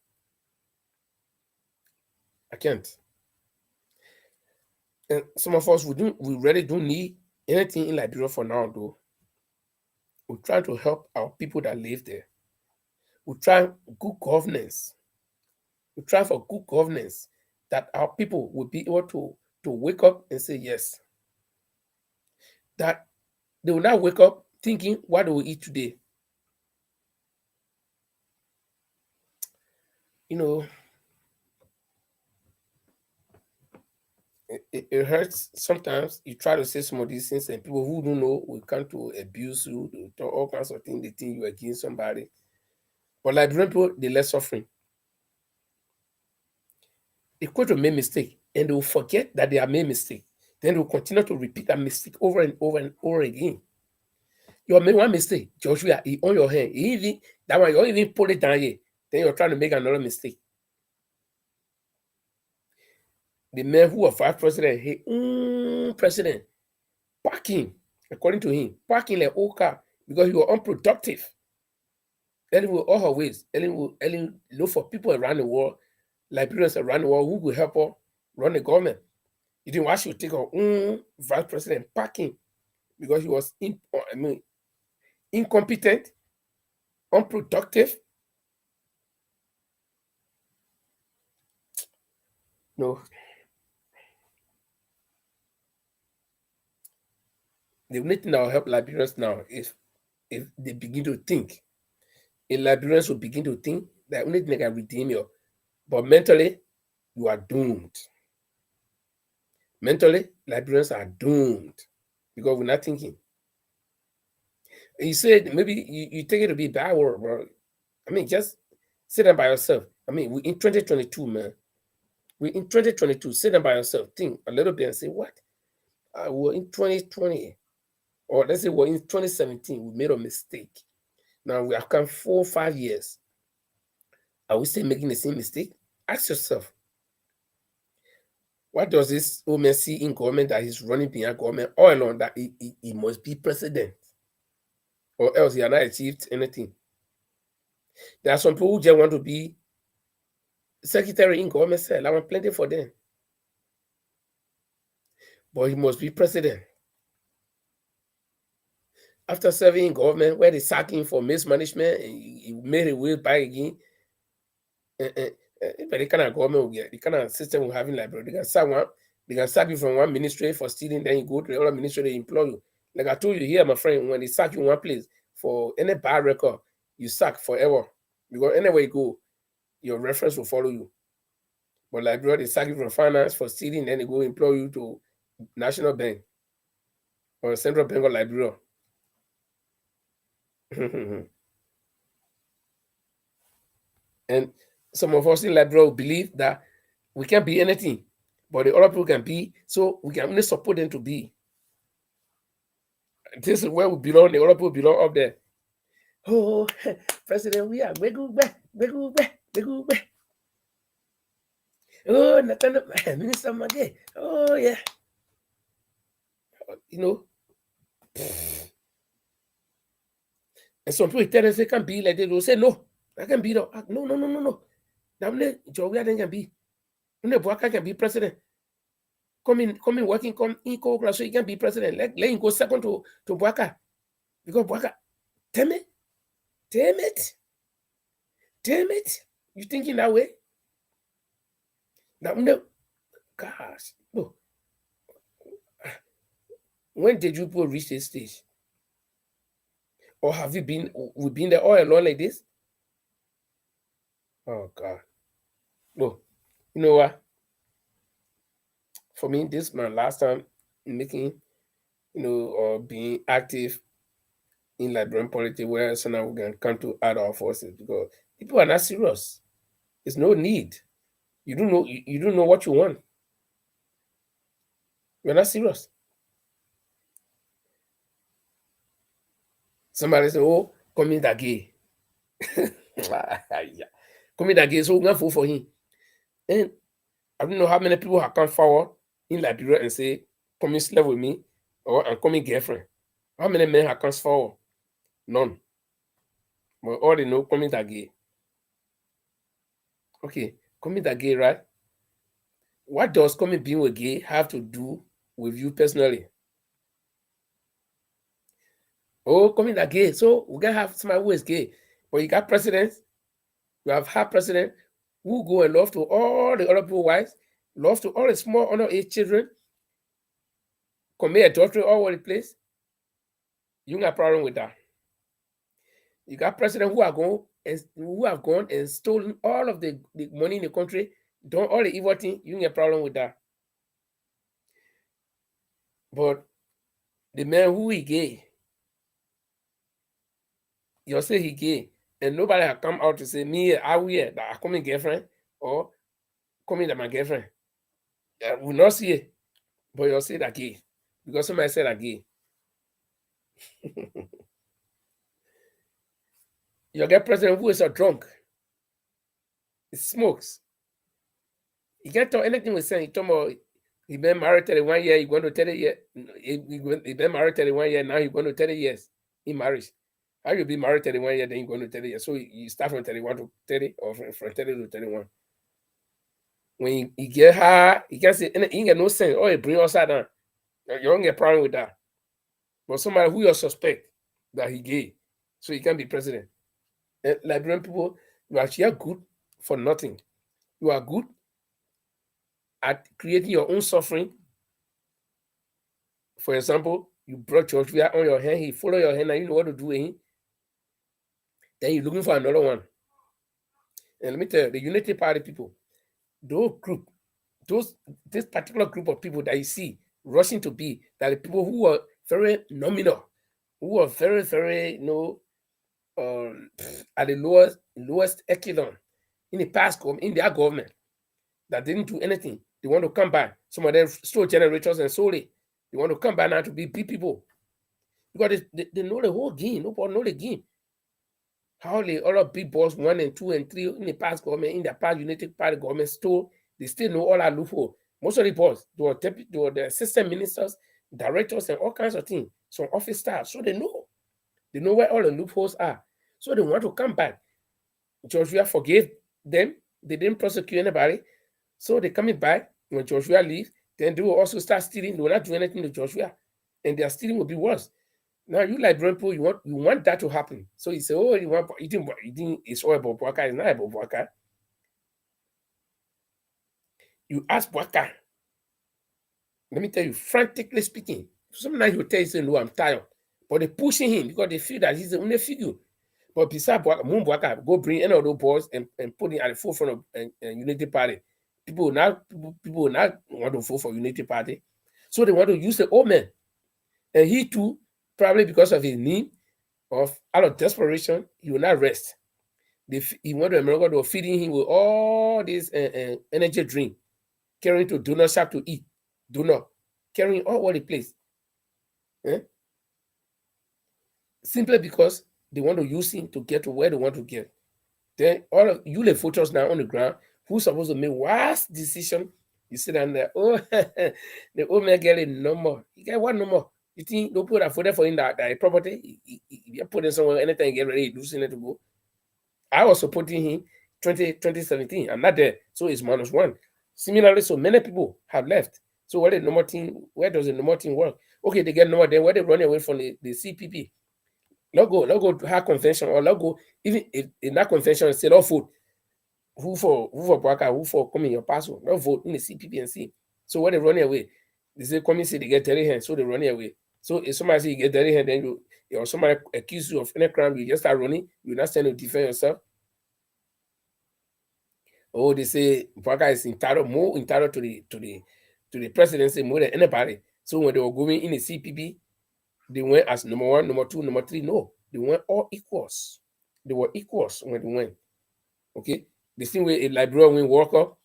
I can't. And some of us we really don't need anything in Liberia for now, though. We try to help our people that live there. We try good governance. We try for good governance that our people will be able to wake up and say yes. That they will not wake up thinking what they will eat today. You know, it hurts sometimes. You try to say some of these things, and people who don't know will come to abuse you, they will talk all kinds of things. They think you are against somebody. But Liberian people, they less suffering. They go to make mistake and they will forget that they have made mistake. Then they will continue to repeat that mistake over and over and over again. You made one mistake, Joshua, he on your hand. He even that one, you even pull it down here. Then you're trying to make another mistake. The man who was vice president, president, parking, according to him, parking like old car because he was unproductive. Ellen will all her ways. Ellen look for people around the world, Liberians around the world who will help her run the government. You didn't want she would take her own vice president parking because he was incompetent, unproductive. No. The only thing that will help Liberians now is if they begin to think. If Liberians will begin to think that only thing they can redeem you. But mentally, you are doomed. Mentally, Liberians are doomed because we're not thinking. And you said maybe you take it to be bad word, bro. I mean, just sit down by yourself. I mean, we're in 2022, man. We're in 2022. Sit down by yourself. Think a little bit and say, what? We're in 2020. Or let's say we're in 2017. We made a mistake. Now we have come 4 or 5 years. Are we still making the same mistake? Ask yourself. What does this woman see in government that he's running behind government all along that he must be president or else he has not achieved anything? There are some people who just want to be secretary in government cell. I want plenty for them. But he must be president. After serving in government, where they sack him for mismanagement, he made a will back again. But the kind of government we get, the kind of system we're having, like, bro, they can sack you from one ministry for stealing, then you go to the other ministry, they employ you. Like I told you here, my friend, when they sack you in one place for any bad record, you sack forever. Because anywhere you go, your reference will follow you. But like, bro, they sack you from finance for stealing, then they go employ you to National Bank or Central Bank of Liberia. And some of us in Liberia believe that we can't be anything, but the other people can be, so we can only support them to be. This is where we belong, the other people belong up there. Oh, President, we are oh, Minister Mage. Oh, yeah. You know. And some people tell us they can be like they will say, no, I can be no. No. Damn, Joe, can be. Buaka can be president. Come in working, come in so he can be president. Let him go second to Buaka. Because Buaka, damn it. You thinking that way? Now, gosh, no. When did you people reach this stage? Or have we've been there all along like this? Oh God. No. You know what? For me, this is my last time making, or being active in Liberian politics, where so now we can come to add our forces because people are not serious. There's no need. You don't know. You don't know what you want. You're not serious. Somebody say, "Oh, come in that gay." Come in that gay, so we're gonna vote for him. And I don't know how many people have come forward in Liberia and say, "Come in sleep with me," or "I'm coming girlfriend." How many men have come forward? None. But all they know, coming that gay. Okay, coming that gay, right? What does coming being with gay have to do with you personally? Oh, coming that gay. So we can have somebody who is gay. But you got presidents, you have had president who go and love to all the other people wives, love to all the small underage children, commit adultery all over the place. You got a problem with that. You got presidents who have gone and stolen all of the money in the country, done all the evil thing. You got a problem with that. But the man who is gay, you say he gay, and nobody have come out to say me, I wear that I come in girlfriend or come in that my girlfriend. We not see it, but you say that gay because somebody said that gay. You get president who is a drunk. He smokes. He can't talk anything we say. He talk about he been married 31 years. He going to 30 years. He been married 31 years. Now he going to 30 years in marriage. How you be married 31 years, then you going to 30 years? So you start from 31 to 30 or from 30 to 31. When you get high, you can't say he get no sense. Oh, you bring upside down. You don't get a problem with that. But somebody who you suspect that he gay, so he can't be president. And Liberian people, you actually are good for nothing. You are good at creating your own suffering. For example, you brought George Weah on your hand, he follow your hand, and you know what to do with him. Then you're looking for another one. And let me tell you, the Unity Party people, this particular group of people that you see rushing to be, that the people who are very nominal, who are very, very, at the lowest echelon in the past, in their government, that didn't do anything. They want to come back. Some of them stole generators and sold it. They want to come back now to be big people. Because they know the whole game. Nobody know the game. How the other big boss 1 and 2 and 3 in the past government, in the past United Party government stole, they still know all our loophole. Most of the boys, they were the assistant ministers, directors, and all kinds of things. Some office staff, so they know where all the loopholes are. So they want to come back. Joshua forgave them. They didn't prosecute anybody. So they coming back. When Joshua leaves, then they will also start stealing. They will not do anything to Joshua. And their stealing will be worse. Now you like Brempo, you want that to happen. So you say, oh, you think it's all about Bwaka, it's not about Bwaka. You ask Bwaka. Let me tell you, frantically speaking, sometimes he'll tell you, no, I'm tired. But they're pushing him because they feel that he's the only figure. But besides Bwaka, go bring any of those boys and put him at the forefront of Unity Party. People will not want to vote for Unity Party. So they want to use the old man. And he too, probably because of his need, out of desperation, he will not rest. He went to America, they were feeding him with all this energy drink, carrying to donor shop to eat. Donor, carrying all over the place. Simply because they want to use him to get to where they want to get. Then all of you, the voters now on the ground, who's supposed to make wise decision, you sit down there, oh, the old man get it no more. You get one no more. You think don't put a photo for him that property, you put it somewhere, anything get ready, losing it to go. I was supporting him 2017. I'm not there, so it's -1. Similarly, so many people have left. So where does the normal team work? Okay, they get normal, then where they run away from the CPP. Not go to her convention, or not go even in that convention and say, not vote. Who for Bwaka, who for coming your passport, not vote in the CPP and see. So when they run away, they say come and say they get dirty hands, so they run away. So if somebody say you get dirty hand, then you or somebody accuse you of any crime, you just start running, you're not standing to defend yourself. Oh, they say Bwaka is more entitled to the presidency more than anybody. So when they were going in the CPP, they went as number 1, number 2, number 3. No, they went all equals. They were equals when they went. Okay, the same way a Liberia win World Cup,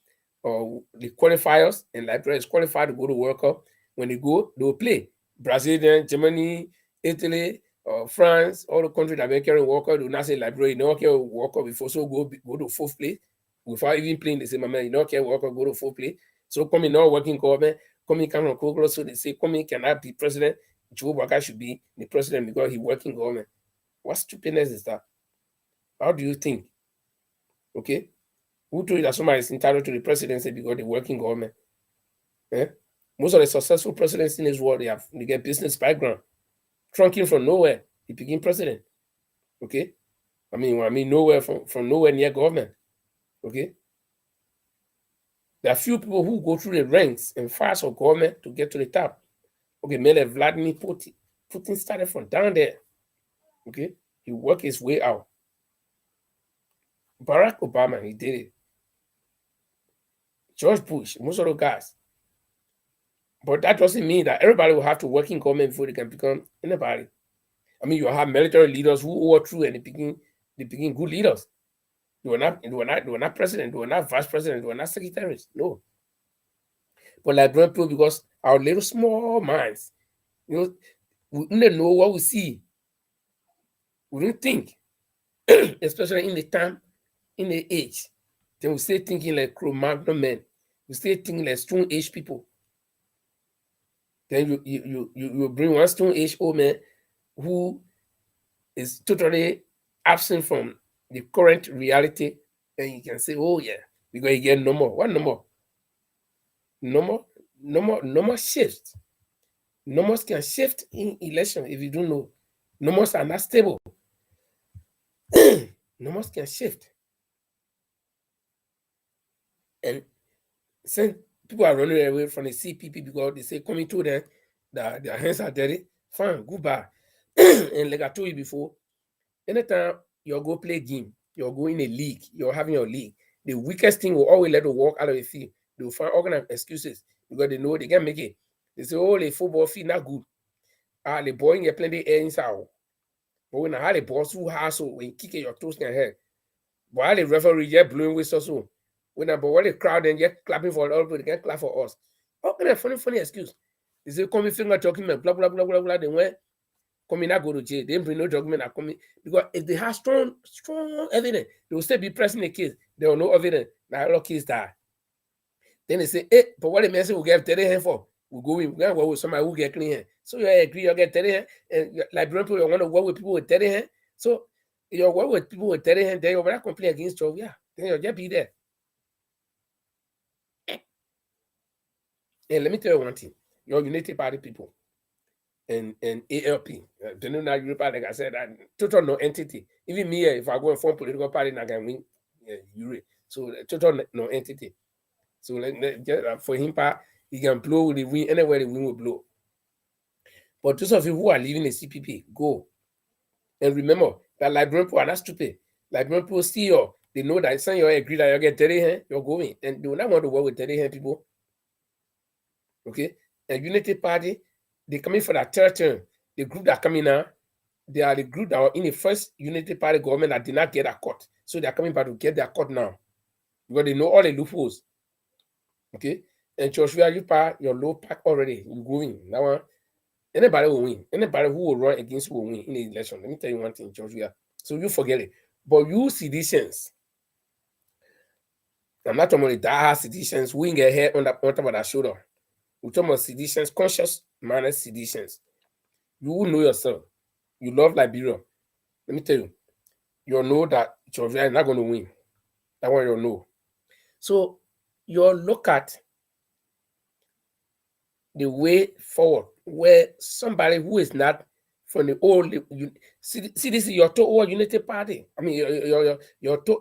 or the qualifiers, and Liberia is qualified to go to World Cup. When they go, they will play. Brazil, Germany, Italy, France, all the countries that have been carrying World Cup, they will not say Liberia, you don't carry World Cup before, so go to 4th place without even playing the same amount. You don't carry World Cup, go to 4th place. So coming now working government, coming come from Koglo, so they say coming cannot be president. Joe Bwaka should be the president because he working government. What stupidness is that? How do you think? Okay, who told you that somebody is entitled to the presidency because they work in government? Most of the successful presidents in this world, they get business background. Trump came from nowhere, he became president. Okay, I mean nowhere from nowhere near government. Okay, there are few people who go through the ranks and fast of government to get to the top. Okay, maybe Vladimir Putin started from down there. Okay, he worked his way out. Barack Obama, he did it. George Bush, most of those guys. But that doesn't mean that everybody will have to work in government before they can become anybody. I mean, you have military leaders who overthrew and they became good leaders. They were not president, they were not vice president, they were not secretaries. No. But like people, because our little small minds, we don't know what we see. We don't think, especially in the time, in the age. Then we stay thinking like Cro-Magnon men. We stay thinking like Stone Age people. Then you bring one Stone Age old man who is totally absent from the current reality, and you can say, oh yeah, because you get no more. What no more? No more shift. Numbers can shift in election if you don't know. Numbers are not stable. Numbers can shift. And since people are running away from the CPP because they say coming to them that their hands are dirty, fine, goodbye. And like I told you before, anytime you go play a game, you're going in a league, you're having your league, the weakest thing will always let you walk out of the field. They will find all kind of excuses because they know they can't make it. They say, oh, the football field not good. The boy get plenty air inside. But when I had the ball too hard, so when you kick it, your toes can hurt. But how the referee just blowing whistle so. When the crowd then just clapping for all people, they can clap for us. How can a funny excuse? They say, come finger document, blah, blah, blah, blah, blah. They went, come not go to jail. They didn't bring no document are coming. Because if they have strong evidence, they will still be pressing the case. There will no evidence. Now all kids die. Then they say, hey, but what the man say we get 30 hand for? We go in, we go work with somebody who get clean hand. So you agree, you get 30 hand, and like people, you want to work with people with 30 hand. So you work with people with 30 hand, then you're not complain against you. Yeah, then you'll just be there. And let me tell you one thing: your Unity Party people and ALP, the New Nigeria Party, like I said, total no entity. Even me, if I go and form political party, I can win Ure. So total no entity. So for him, he can blow the wind anywhere the wind will blow. But those of you who are leaving the CPP, go. And remember that Liberian people are not stupid. Liberian people see you. They know that some you agree that you get 30 hand, you're going. And they will not want to work with 30 hand people. Okay? And Unity Party, they coming for that third term. The group that coming now, they are the group that were in the first Unity Party government that did not get a cut. So they are coming back to get their cut now. Because they know all the loopholes. Okay? And Joshua, your low pack already. You're going. That one, anybody will win. Anybody who will run against you will win in the election. Let me tell you one thing, Joshua. So you forget it. But you seditions, I'm not talking about the diehard seditions who get hair on top of that shoulder. We're talking about seditions, conscious manner seditions. You will know yourself. You love Liberia. Let me tell you, you'll know that Joshua is not going to win. That one you'll know. So you'll look at the way forward where somebody who is not from the old see this is your to Unity Party. I mean your to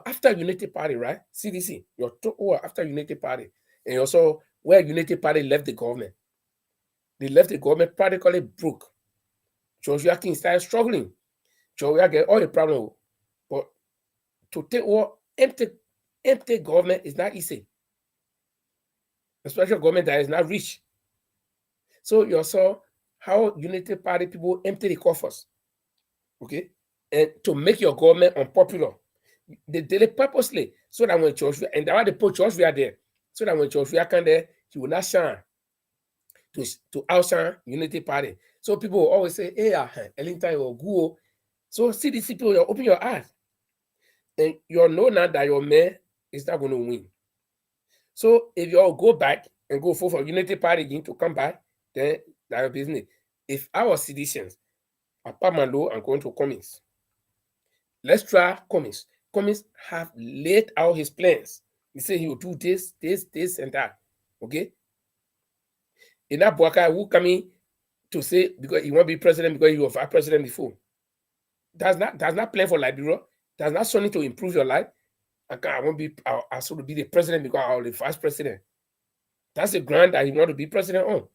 after Unity Party, right? CDC, your to after Unity Party, and also where Unity Party left the government. They left the government practically broke. Joshua King started struggling. Joshua get all the problem, but to take over empty government is not easy, especially government that is not rich. So you saw how Unity Party people empty the coffers, okay, and to make your government unpopular. They did it purposely so that when Joshua, and that's why they put Joshua there, so that when Joshua come there, he will not shine to outshine Unity Party. So people will always say, hey, Ellington or Guo. So see these people, you open your eyes, and you'll know now that your man is not going to win. So if you all go back and go for Unity Party again to come back, then that's your business. If our seditions, apart Malo, I'm going to Cummings. Let's try Cummings. Cummings have laid out his plans. He said he will do this, and that. Okay? In that Bwaka who coming to say because he won't be president because he was vice president before. Does not plan for Liberia. Does not something to improve your life. I won't be I should be the president because I'll be vice president. That's the ground that he want to be president on.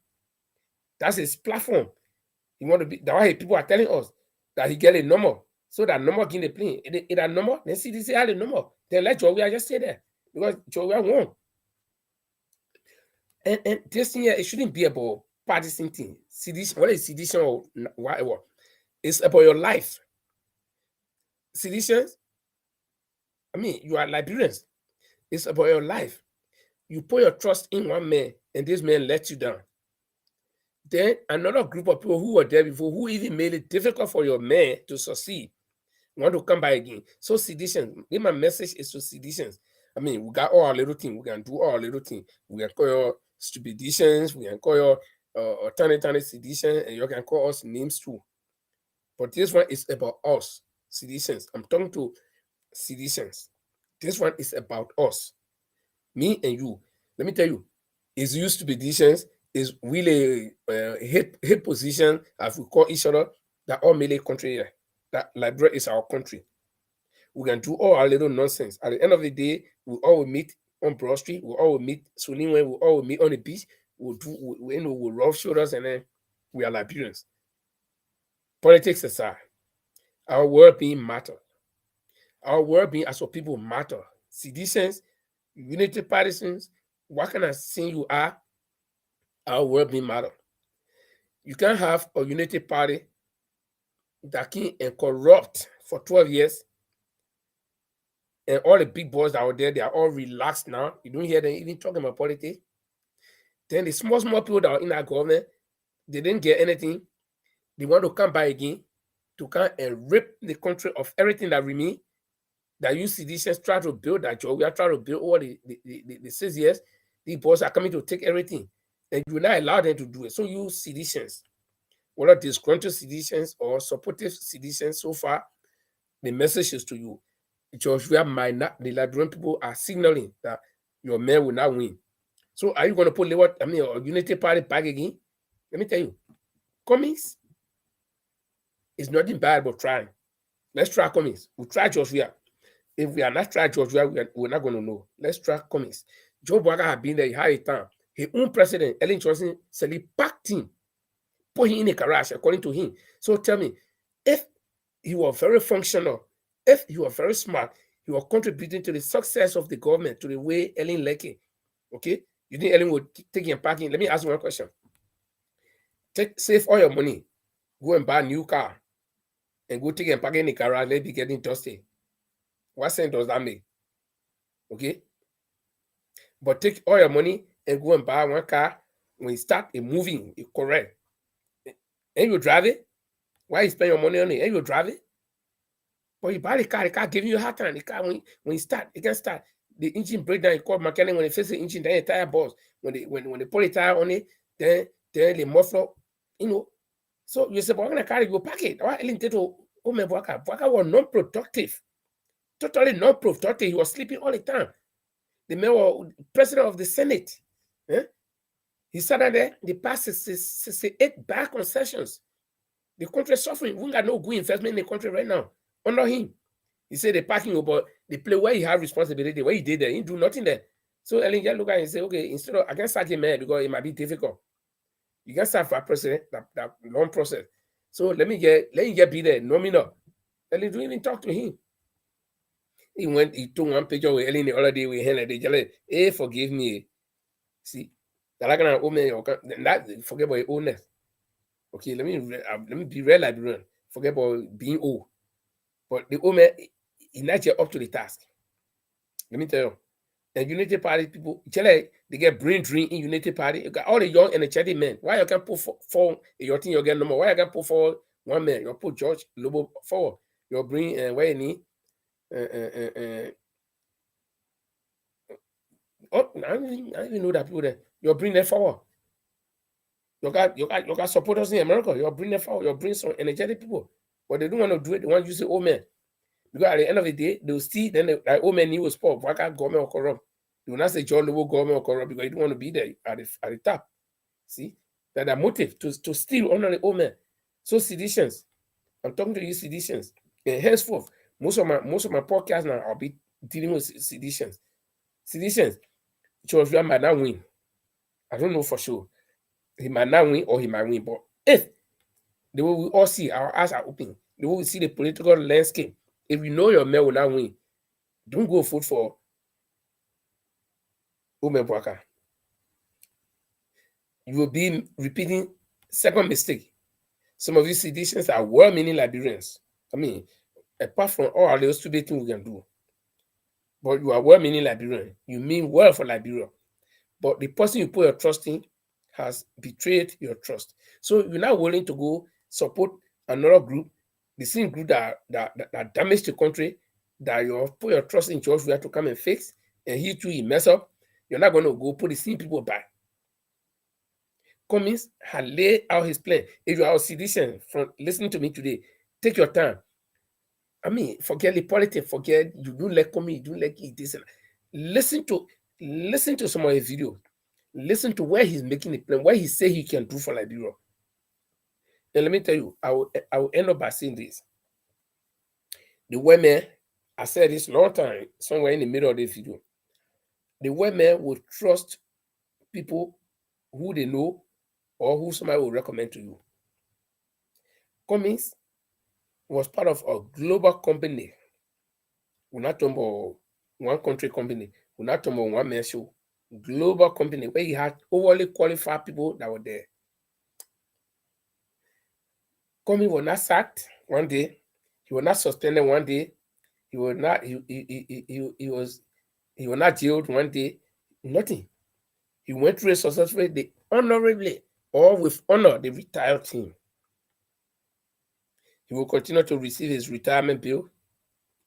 That's his platform. He want to be. That's why people are telling us that he get a number so that number can the plane. It a number. Then CDC had a number. Then let Joey just stay there because Joey won. And this thing here, it shouldn't be about partisan thing. Sedition, what is sedition or whatever? It's about your life. Seditions, I mean, you are Liberians. It's about your life. You put your trust in one man, and this man let you down. Then another group of people who were there before, who even made it difficult for your man to succeed, want to come by again. So sedition, my message is to seditions. I mean, we got all our little things. We can do all our little things. We can call your stupiditions. We can call your alternative sedition, and you can call us names too. But this one is about us, seditions. I'm talking to seditions. This one is about us, me and you. Let me tell you, it's used to be seditions. Is really a hit position as we call each other. That all Malay country here. That Liberia is our country. We can do all our little nonsense. At the end of the day, we all will meet on Broad Street. We all will meet Suninwe. We all will meet on the beach. We'll rub shoulders, and then we are Liberians. Politics aside, our well-being matter. Our well-being as a people matter. Seditions, Unity partisans, what kind of thing you are, our well-being matter. You can't have a Unity Party that can corrupt for 12 years, and all the big boys that were there, they are all relaxed now. You don't hear them even talking about politics. Then the small people that are in that government, they didn't get anything. They want to come back again to come and rip the country of everything that remain. That you seditions try to build, that Georgia try to build over the 6 years. The boss are coming to take everything, and you will not allow them to do it. So you citizens, whether disgruntled citizens or supportive citizens, so far the message is to you. Joshua might not, the Liberian people are signaling that your men will not win. So are you going to put or Unity Party back again? Let me tell you, Cummings is nothing bad about trying. Let's try Cummings. We'll try Joshua. If we are not trying Joshua, we're not going to know. Let's try Cummings. Joe Biden has been there. He had a time. His own president, Ellen Johnson, said he packed him, put him in a garage, according to him. So tell me, if he was very functional, if he was very smart, he was contributing to the success of the government, to the way Ellen Lekki, okay? You think Ellen would take him packing? Let me ask you one question. Save all your money, go and buy a new car, and go take and park in the garage, let it getting dusty. What sense does that make? Okay? But take all your money and go and buy one car. When you start moving, it's correct. And you drive it. Why you spend your money on it? And you drive it. But you buy the car giving you a hard time. The car, when you start, it can start. The engine breakdown, you call mechanic. When they fix the engine, then the tire burst. When they put a tire on it, then the muffler, you know. So you say, but I'm gonna carry you pack it. Why Bwaka was non-productive. Totally non-productive. He was sleeping all the time. The man was president of the Senate. He sat there, they passed 68 bad concessions. The country is suffering. We got no good investment in the country right now. Under him. He said the parking, but the place where he had responsibility, where he did there, he do nothing there. So Ellen just look at it and say, okay, instead of I can sack him man because it might be difficult. You can start for a president, that long process. So let him get be there, nominal. Ellen don't even talk to him. He took one picture with Ellen the other day with him, and they just hey, forgive me. See, that forget about your oldness. Okay, let me be real Liberian. Forget about being old. But the old man, he's not yet up to the task. Let me tell you. And Unity Party people, they get brain drain in Unity Party. You got all the young energetic men. Why you can't put four your team, you get no more? Why you can't put forward one man? You put George Lobo forward. You bring where you need. I don't even know that people there. You bring them forward. You got supporters in America. You bring them forward. You bring some energetic people, but they don't want to do it. They want to use the old man. Because at the end of the day, they'll see then the old man knew was poor. Why can't government or corrupt? They will not say John Lobo government or corrupt because he don't want to be there at the top. See? That their motive to steal under the old man. So seditions. I'm talking to you seditions. And henceforth, most of my podcasts now I'll be dealing with seditions. Seditions. George might not win. I don't know for sure. He might not win or he might win. But if the way we all see, our eyes are open, the way we see the political landscape, if you know your man will not win, don't go vote for Ume Bwaka. You will be repeating second mistake. Some of these seditions are well-meaning Liberians. I mean, apart from all those stupid things we can do, but you are well-meaning Liberian. You mean well for Liberia. But the person you put your trust in has betrayed your trust. So you're not willing to go support another group, the same group that damaged the country, that you put your trust in George Weah to come and fix, and he too, he mess up. You're not going to go put the same people back. Cummings had laid out his plan. If you are a citizen from listening to me today, take your time. I mean, forget the politics, forget you don't like Cummings, you don't like this. Listen to some of his videos. Listen to where he's making the plan, what he say he can do for Liberia. And let me tell you, I will end up by saying this. The women, I said this long time, somewhere in the middle of the video. The women will trust people who they know or who somebody will recommend to you. Cummings was part of a global company. We're not talking about one country company. We're not talking about one man show. Global company where he had overly qualified people that were there. Cummings was not sacked one day. He was not suspended one day. He was not jailed one day. Nothing. He went through a successfully, the honorably, or with honor, the retired team. He will continue to receive his retirement bill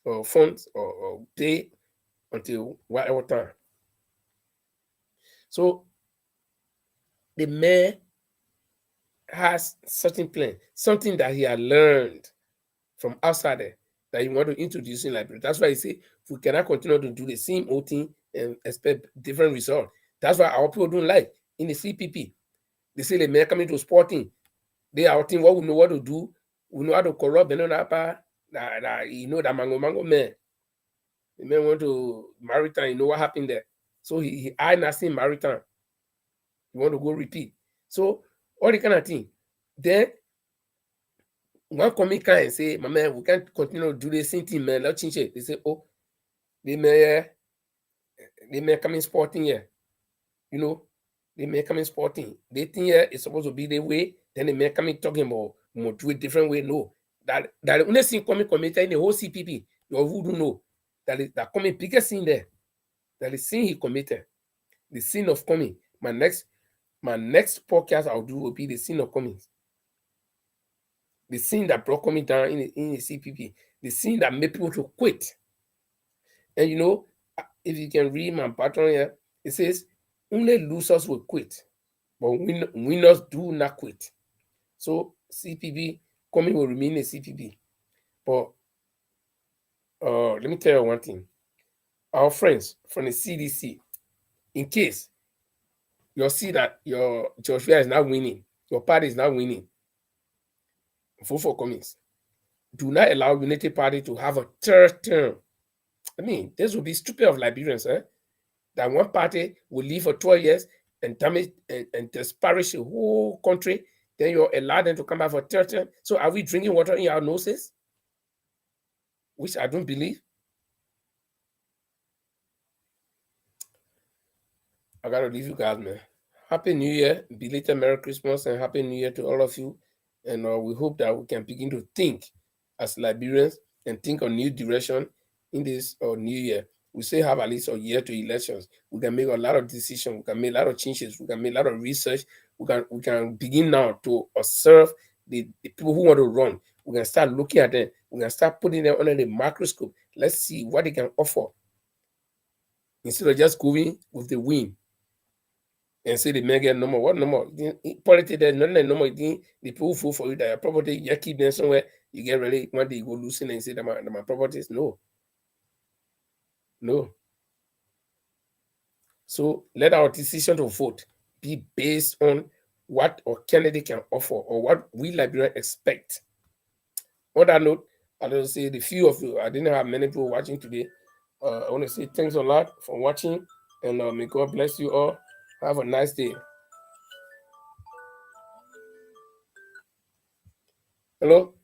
or funds or pay until whatever time. So the man has certain plan, something that he had learned from outside there that you want to introduce in library. That's why I say we cannot continue to do the same old thing and expect different result. That's why our people don't like in the CPP. They say the men coming to sporting, they are think what we know what to do, we know how to corrupt and that you know that mango man. The man went to maritime, you know what happened there. So he I nothing maritime. You want to go repeat. So all the kind of thing. Then one comic can say, my man, we can't continue to do the same thing, man. Let's change it. They say, oh, they may come in sporting here. You know, they may come in sporting. They think here is supposed to be the way, then they may come in talking about more do it different way. No. That the only thing coming committed in the whole CPP, you who do know that is that coming biggest sin there. That is sin he committed. The sin of coming. My next podcast I'll do will be the sin of coming. The sin that brought coming down in the CPP. The sin that made people to quit. And you know, if you can read my pattern here, it says only losers will quit, but winners do not quit. So CPB coming will remain a CPB. But let me tell you one thing. Our friends from the CDC, in case you see that your Joshua is not winning, your party is not winning, vote for Cummings. Do not allow Unity Party to have a third term. I mean, this would be stupid of Liberians, that one party will live for 12 years and damage and disparage the whole country, then you allow them to come back for third term. So are we drinking water in our noses? Which I don't believe. I gotta leave you guys, man. Happy New Year, belated Merry Christmas, and Happy New Year to all of you. And we hope that we can begin to think as Liberians and think on new direction in this new year. We still have at least a year to elections. We can make a lot of decisions. We can make a lot of changes. We can make a lot of research. We can begin now to observe the people who want to run. We can start looking at them. We can start putting them under the microscope. Let's see what they can offer instead of just going with the wind and say the men get no more. What no more? Politics, there's nothing no more. The people who vote for you that your property, you keep them somewhere, you get ready, one day you go losing and say that my properties. No. No. So let our decision to vote be based on what our candidate can offer or what we Liberians expect. On that note, I don't say the few of you, I didn't have many people watching today. I want to say thanks a lot for watching, and may God bless you all. Have a nice day. Hello?